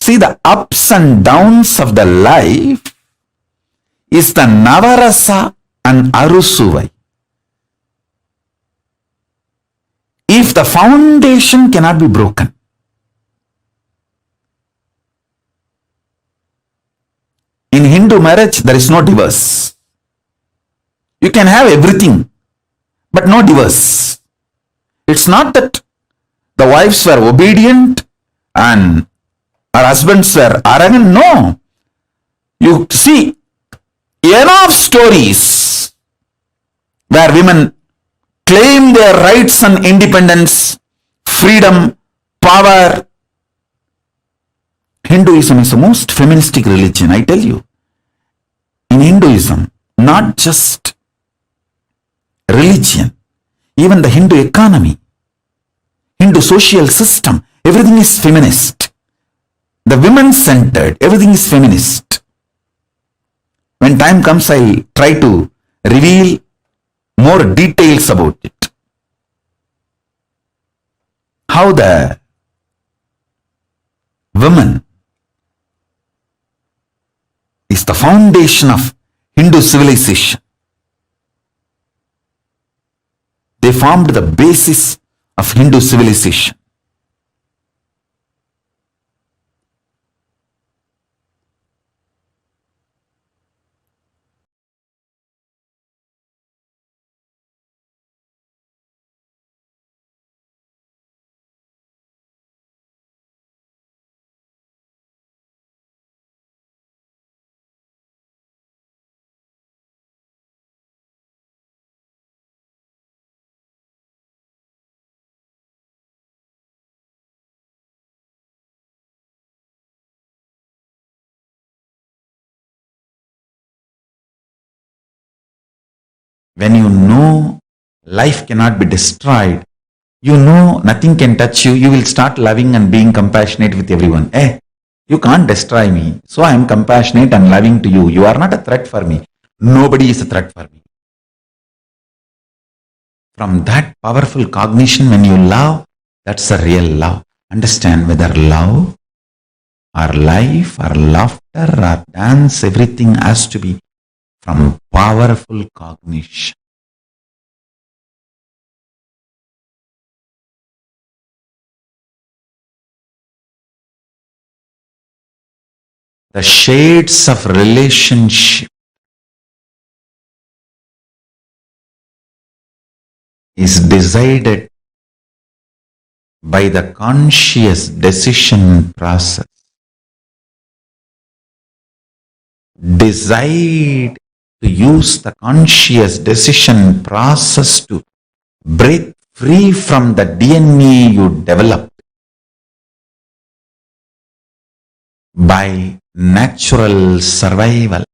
See, the ups and downs of the life is the Navarasa and Arusuvai. If the foundation cannot be broken, in Hindu marriage, there is no divorce. You can have everything, but no divorce. It's not that the wives were obedient and our husbands were arrogant. No. You see enough stories where women claim their rights and independence, freedom, power. Hinduism is the most feministic religion, I tell you. In Hinduism, not just religion, even the Hindu economy, Hindu social system, everything is feminist. The women-centered, everything is feminist. When time comes, I'll try to reveal more details about it. How the woman is the foundation of Hindu civilization. They formed the basis of Hindu civilization. When you know life cannot be destroyed, you know nothing can touch you, you will start loving and being compassionate with everyone. You can't destroy me, so I am compassionate and loving to you. You are not a threat for me. Nobody is a threat for me. From that powerful cognition, when you love, that's a real love. Understand, whether love or life or laughter or dance, everything has to be from powerful cognition. The shades of relationship is decided by the conscious decision process. Decide to use the conscious decision process to break free from the DNA you developed by natural survival.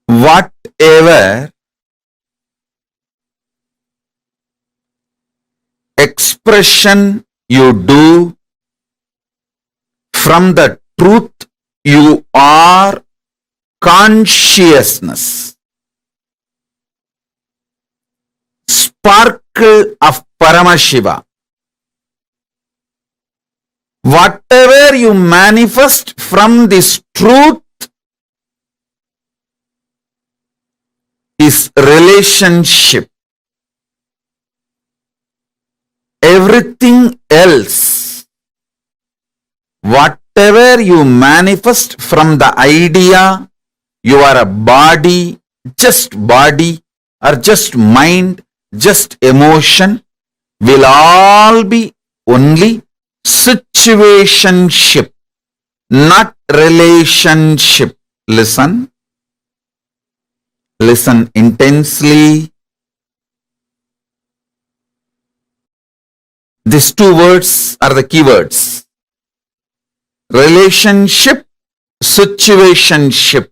Whatever expression you do from the truth you are, consciousness, sparkle of Paramashiva, whatever you manifest from this truth is relationship. Everything else, whatever you manifest from the idea you are a body or just mind, just emotion, will all be only situationship, not relationship. Listen intensely. These two words are the key words. Relationship, situationship.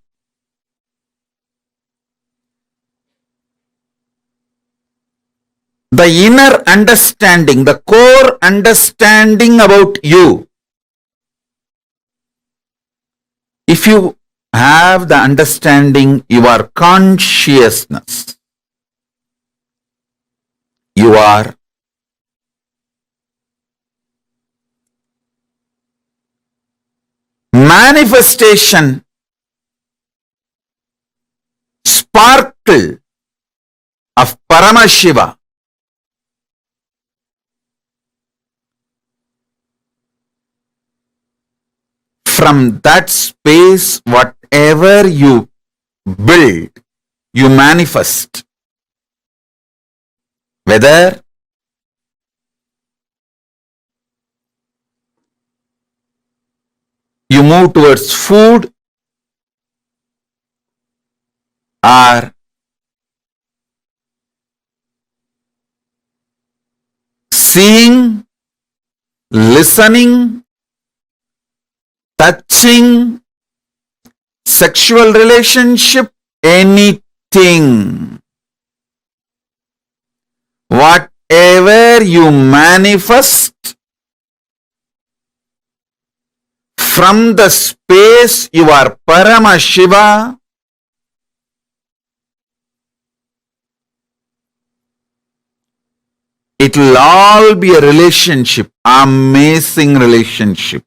The inner understanding, the core understanding about you. If you have the understanding, your consciousness, you are manifestation, sparkle of Paramashiva. From that space, whatever you build, you manifest. Whether you move towards food or seeing, listening, touching, sexual relationship, anything. Whatever you manifest from the space you are Paramashiva, it will all be a relationship, amazing relationship.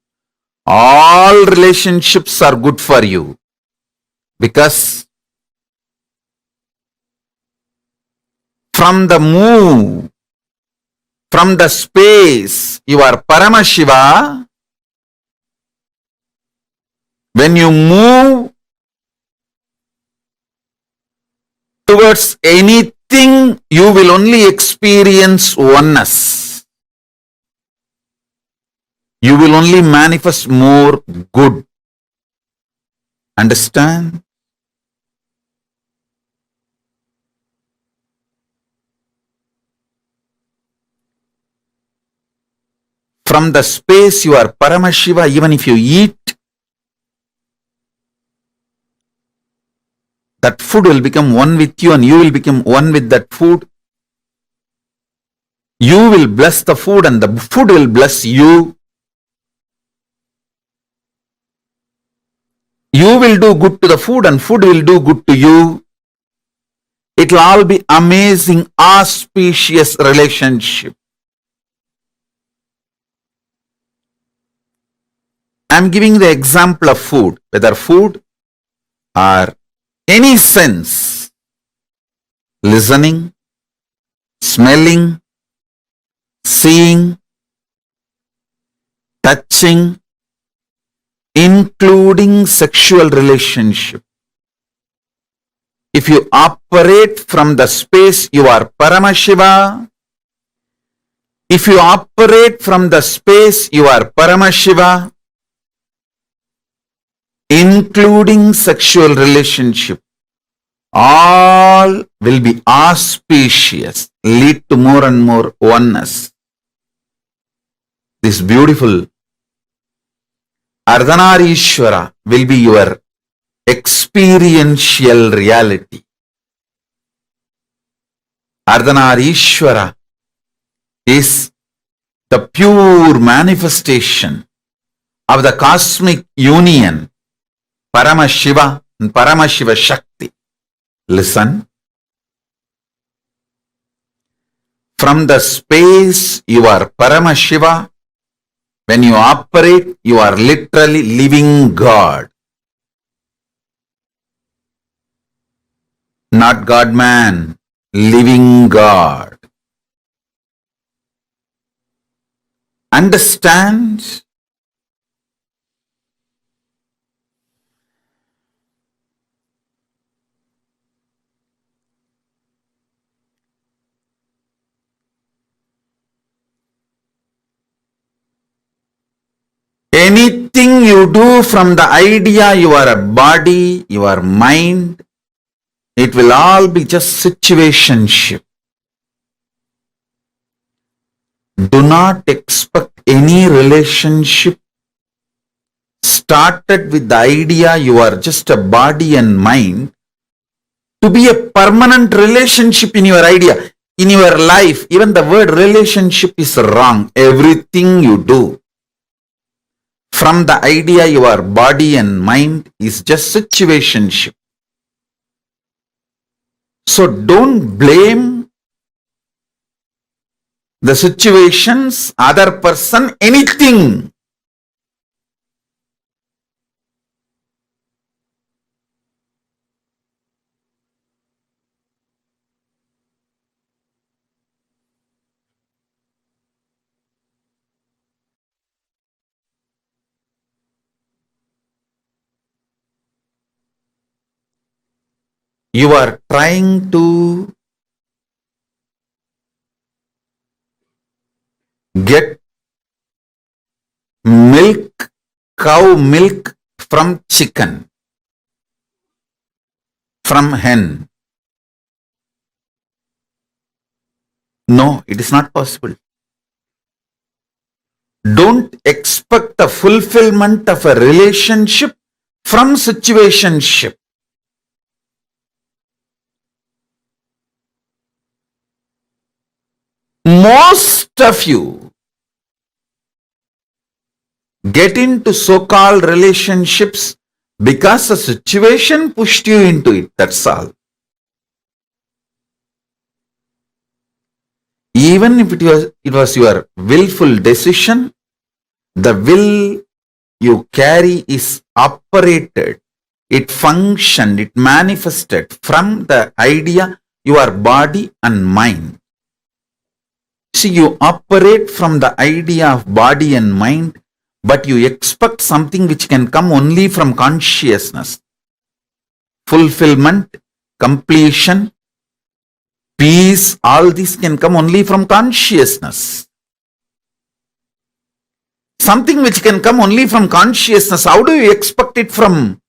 All relationships are good for you because from the move, from the space you are Paramashiva, when you move towards anything, you will only experience oneness. You will only manifest more good. Understand? From the space you are Paramashiva, even if you eat, that food will become one with you and you will become one with that food. You will bless the food and the food will bless you. You will do good to the food and food will do good to you. It will all be amazing, auspicious relationship. I am giving the example of food, whether food or any sense, listening, smelling, seeing, touching, including sexual relationship. If you operate from the space you are Paramashiva, if you operate from the space you are Paramashiva, including sexual relationship, all will be auspicious, lead to more and more oneness. This beautiful Ardhanarishwara will be your experiential reality. Ardhanarishwara is the pure manifestation of the cosmic union, Paramashiva and Paramashiva Shakti. Listen. From the space you are Paramashiva, when you operate, you are literally living God. Not God-man, living God. Understand? Anything you do from the idea you are a body, you are mind, it will all be just situationship. Do not expect any relationship started with the idea you are just a body and mind to be a permanent relationship in your idea, in your life. Even the word relationship is wrong. Everything you do from the idea you are body and mind is just situationship. So don't blame the situations, other person, anything. You are trying to get milk, cow milk from chicken, from hen. No, it is not possible. Don't expect the fulfillment of a relationship from situationship. Most of you get into so-called relationships because the situation pushed you into it. That's all. Even if it was your willful decision, the will you carry is operated. It functioned, it manifested from the idea, your body and mind. See, you operate from the idea of body and mind, but you expect something which can come only from consciousness. Fulfillment, completion, peace, all these can come only from consciousness. Something which can come only from consciousness, how do you expect it from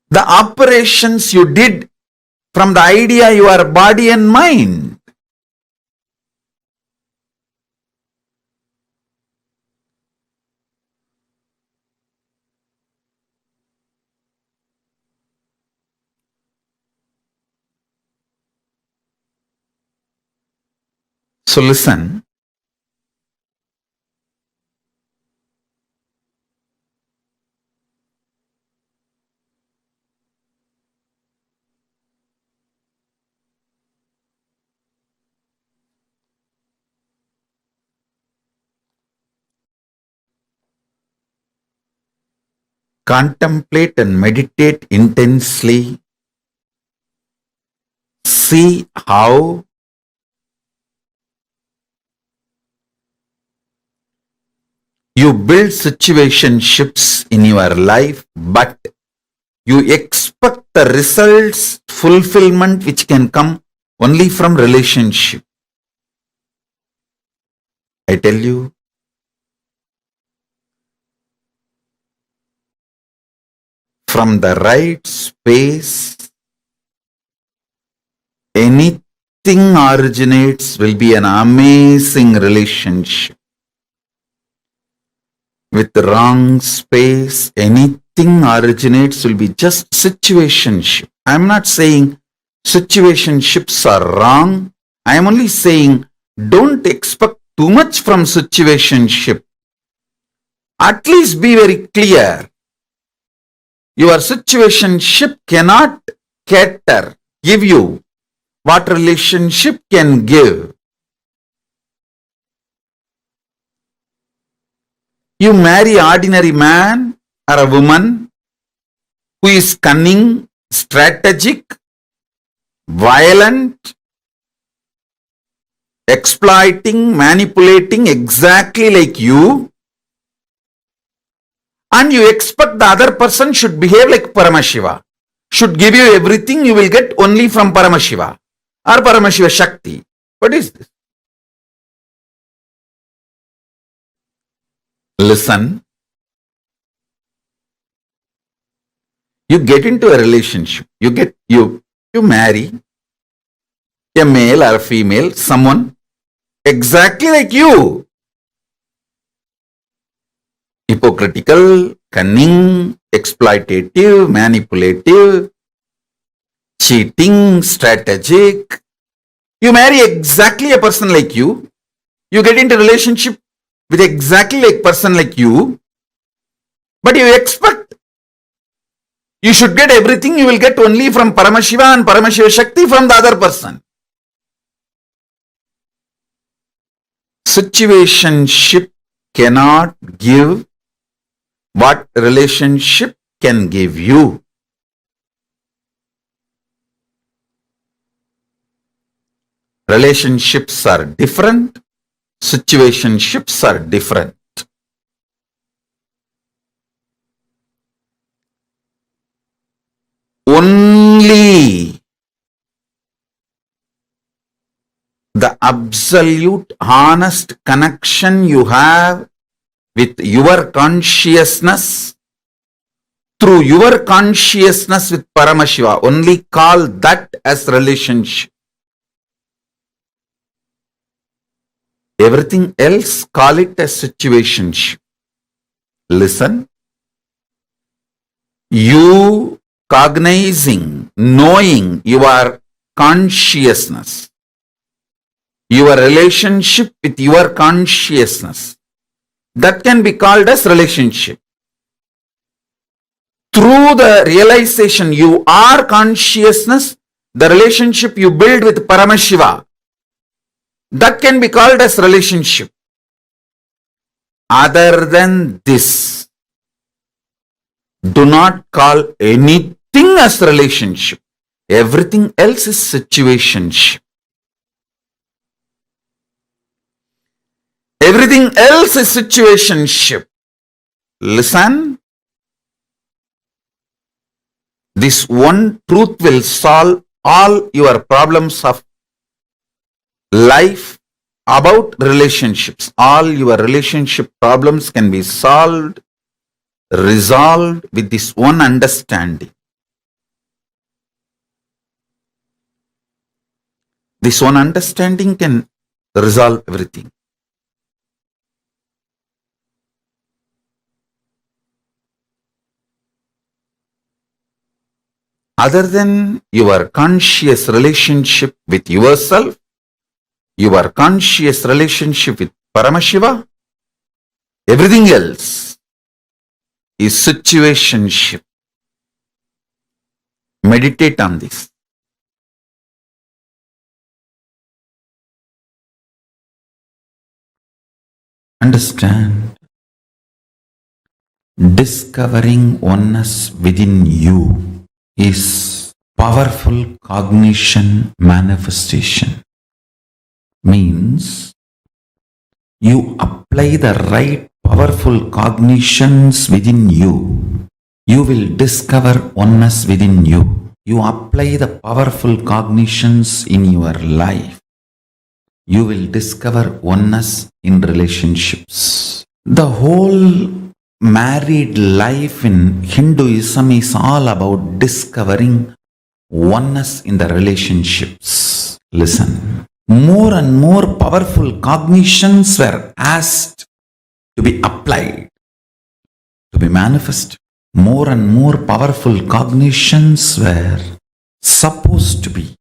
the operations you did from the idea your body and mind? So listen. Contemplate and meditate intensely. See how you build situationships in your life, but you expect the results, fulfillment which can come only from relationship. I tell you, from the right space, anything originates will be an amazing relationship. With the wrong space, anything originates will be just situationship. I am not saying situationships are wrong. I am only saying don't expect too much from situationship. At least be very clear. Your situationship cannot give you what relationship can give. You marry ordinary man or a woman who is cunning, strategic, violent, exploiting, manipulating exactly like you, and you expect the other person should behave like Paramashiva, should give you everything you will get only from Paramashiva or Paramashiva Shakti. What is this? Listen. You get into a relationship. You marry a male or a female, someone exactly like you. Hypocritical, cunning, exploitative, manipulative, cheating, strategic. You marry exactly a person like you. You get into a relationship with exactly like person like you. But you expect you should get everything you will get only from Paramashiva and Paramashiva Shakti from the other person. Situationship cannot give what relationship can give you. Relationships are different. Situationships are different. Only the absolute honest connection you have with your consciousness, through your consciousness with Paramashiva, only call that as relationship. Everything else, call it as situationship. Listen. You cognizing, knowing your consciousness, your relationship with your consciousness. That can be called as relationship. Through the realization you are consciousness, the relationship you build with Paramashiva, that can be called as relationship. Other than this, do not call anything as relationship. Everything else is situationship. Everything else is situationship. Listen. This one truth will solve all your problems of life about relationships. All your relationship problems can be solved, resolved with this one understanding. This one understanding can resolve everything. Other than your conscious relationship with yourself, your conscious relationship with Paramashiva, everything else is situationship. Meditate on this. Understand. Discovering oneness within you is powerful cognition manifestation. Means you apply the right powerful cognitions within you, you will discover oneness within you. You apply the powerful cognitions in your life, you will discover oneness in relationships. The whole married life in Hinduism is all about discovering oneness in the relationships. Listen, more and more powerful cognitions were asked to be applied, to be manifested. More and more powerful cognitions were supposed to be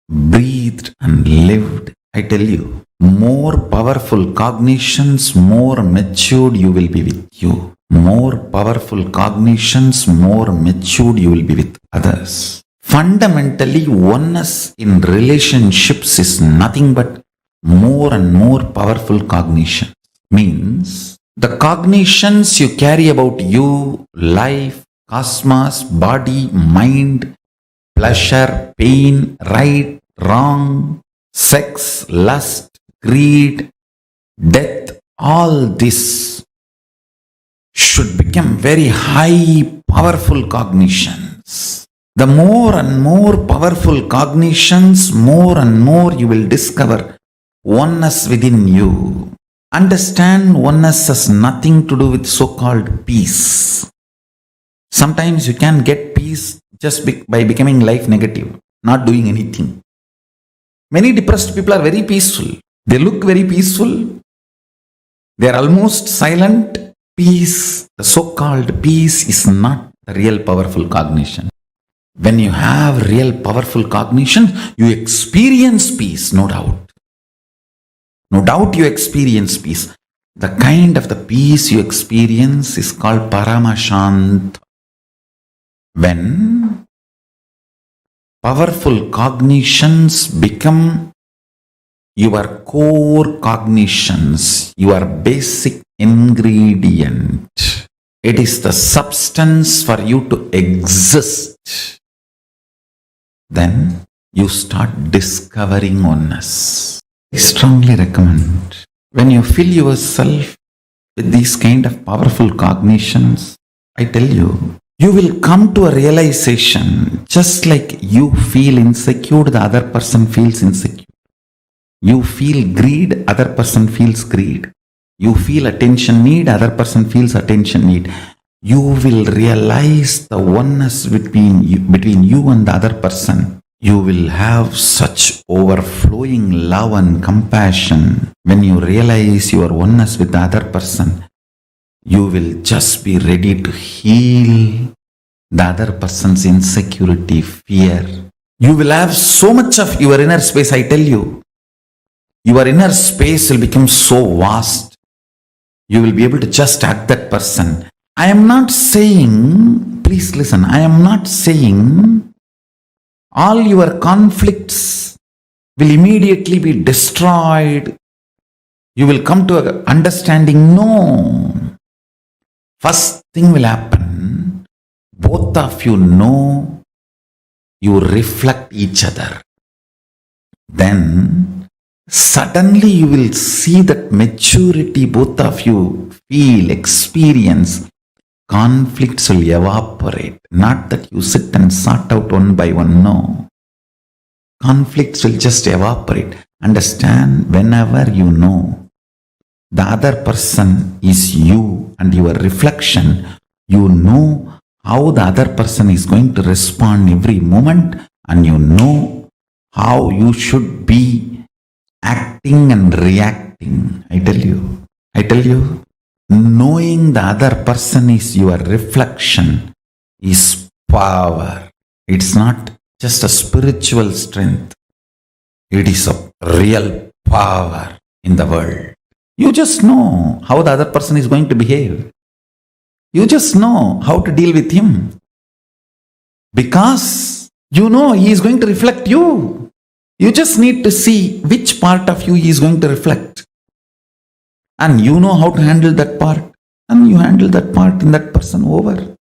breathed and lived. I tell you, more powerful cognitions, more matured you will be with you. More powerful cognitions, more matured you will be with others. Fundamentally, oneness in relationships is nothing but more and more powerful cognition. Means the cognitions you carry about you, life, cosmos, body, mind, pleasure, pain, right, wrong, sex, lust, greed, death, all this should become very high, powerful cognitions. The more and more powerful cognitions, more and more you will discover oneness within you. Understand, oneness has nothing to do with so-called peace. Sometimes you can get peace just by becoming life negative, not doing anything. Many depressed people are very peaceful. They look very peaceful. They are almost silent. Peace, the so-called peace, is not the real powerful cognition. When you have real powerful cognition, you experience peace, no doubt. No doubt you experience peace. The kind of the peace you experience is called Paramashant. When powerful cognitions become your core cognitions, your basic ingredient, it is the substance for you to exist. Then you start discovering oneness. I strongly recommend, when you fill yourself with these kind of powerful cognitions, I tell you, you will come to a realization, just like you feel insecure, the other person feels insecure. You feel greed, other person feels greed. You feel attention need, other person feels attention need. You will realize the oneness between you and the other person. You will have such overflowing love and compassion. When you realize your oneness with the other person, you will just be ready to heal the other person's insecurity, fear. You will have so much of your inner space, I tell you. Your inner space will become so vast. You will be able to just hug that person. I am not saying, please listen, I am not saying all your conflicts will immediately be destroyed. You will come to an understanding. No. First thing will happen, both of you know you reflect each other. Then suddenly you will see that maturity both of you feel, experience. Conflicts will evaporate. Not that you sit and sort out one by one, no. Conflicts will just evaporate. Understand, whenever you know the other person is you and your reflection, you know how the other person is going to respond every moment, and you know how you should be acting and reacting. I tell you, knowing the other person is your reflection is power. It's not just a spiritual strength. It is a real power in the world. You just know how the other person is going to behave. You just know how to deal with him. Because you know he is going to reflect you. You just need to see which part of you he is going to reflect. And you know how to handle that part. And you handle that part in that person over.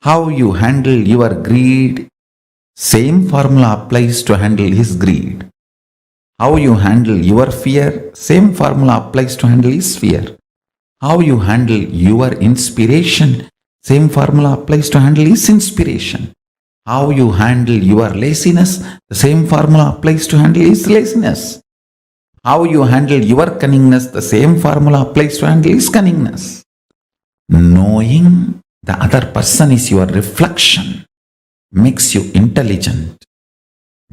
How you handle your greed, same formula applies to handle his greed. How you handle your fear, same formula applies to handle his fear. How you handle your inspiration, same formula applies to handle his inspiration. How you handle your laziness, the same formula applies to handle his laziness. How you handle your cunningness, the same formula applies to handle his cunningness. Knowing the other person is your reflection makes you intelligent.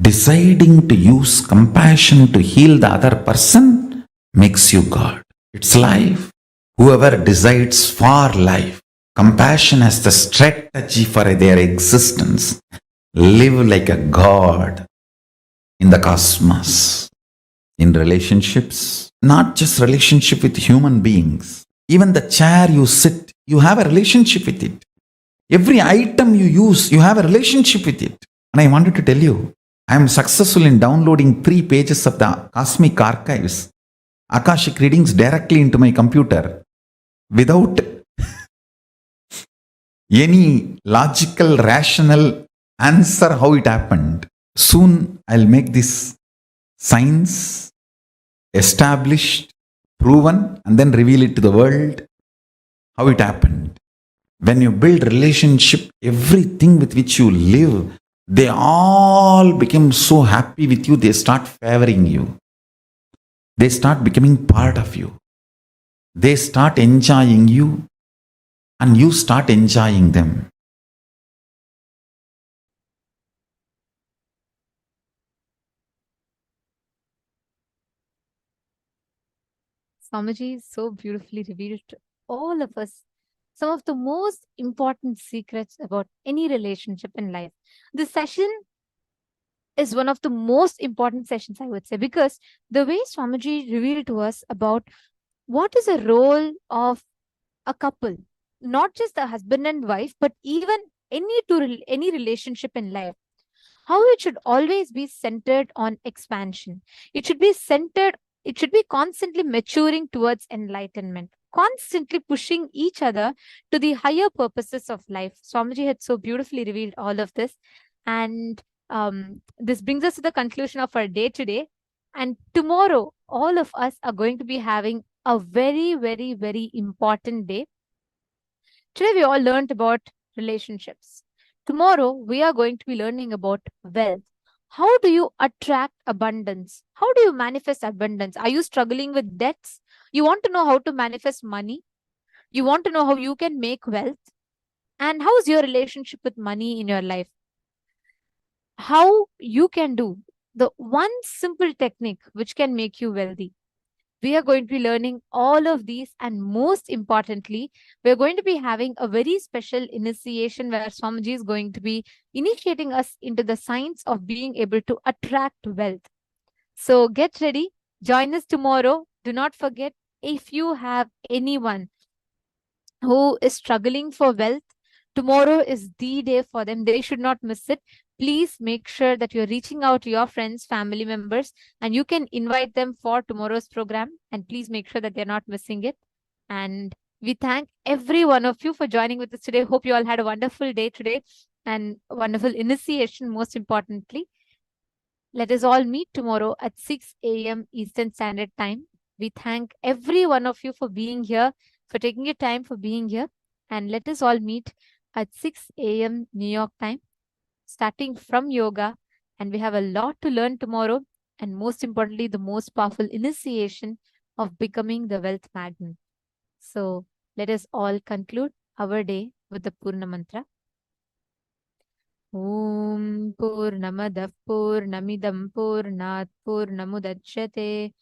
Deciding to use compassion to heal the other person makes you God. It's life. Whoever decides for life, compassion as the strategy for their existence, live like a God in the cosmos. In relationships, not just relationship with human beings. Even the chair you sit, you have a relationship with it. Every item you use, you have a relationship with it. And I wanted to tell you, I am successful in downloading 3 pages of the Cosmic Archives, Akashic readings directly into my computer without any logical, rational answer how it happened. Soon I'll make this science established, proven, and then reveal it to the world how it happened. When you build relationship, everything with which you live, they all become so happy with you, they start favoring you. They start becoming part of you. They start enjoying you, and you start enjoying them. Swamiji so beautifully revealed to all of us some of the most important secrets about any relationship in life. This session is one of the most important sessions, I would say, because the way Swamiji revealed to us about what is a role of a couple, not just a husband and wife, but even any relationship in life, how it should always be centered on expansion. It should be constantly maturing towards enlightenment, constantly pushing each other to the higher purposes of life. Swamiji had so beautifully revealed all of this. And this brings us to the conclusion of our day today. And tomorrow, all of us are going to be having a very, very, very important day. Today, we all learned about relationships. Tomorrow, we are going to be learning about wealth. How do you attract abundance? How do you manifest abundance? Are you struggling with debts? You want to know how to manifest money? You want to know how you can make wealth? And how is your relationship with money in your life? How you can do the one simple technique which can make you wealthy. We are going to be learning all of these, and most importantly, we're going to be having a very special initiation where Swamiji is going to be initiating us into the science of being able to attract wealth. So get ready. Join us tomorrow. Do not forget, if you have anyone who is struggling for wealth, tomorrow is the day for them. They should not miss it. Please make sure that you're reaching out to your friends, family members, and you can invite them for tomorrow's program. And please make sure that they're not missing it. And we thank every one of you for joining with us today. Hope you all had a wonderful day today and a wonderful initiation, most importantly. Let us all meet tomorrow at 6 a.m. Eastern Standard Time. We thank every one of you for being here, for taking your time for being here. And let us all meet at 6 a.m. New York time, starting from yoga. And we have a lot to learn tomorrow. And most importantly, the most powerful initiation of becoming the wealth magnet. So let us all conclude our day with the Purna Mantra. Om Purnamadav Purnamidam Purnat Purnamudachyate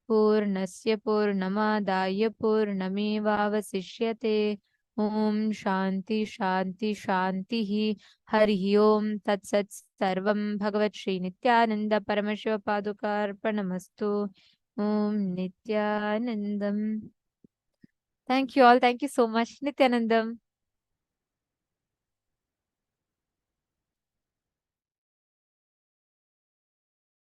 Purnasya Purnamadaya Purnamevavasishyate Om Shanti Shanti Shanti Hari Om Tat Sat Sarvam Bhagavat Shri Nithyananda Paramashiva Padukarpanamastu Om Nithyanandam. Thank you all. Thank you so much. Nithyanandam.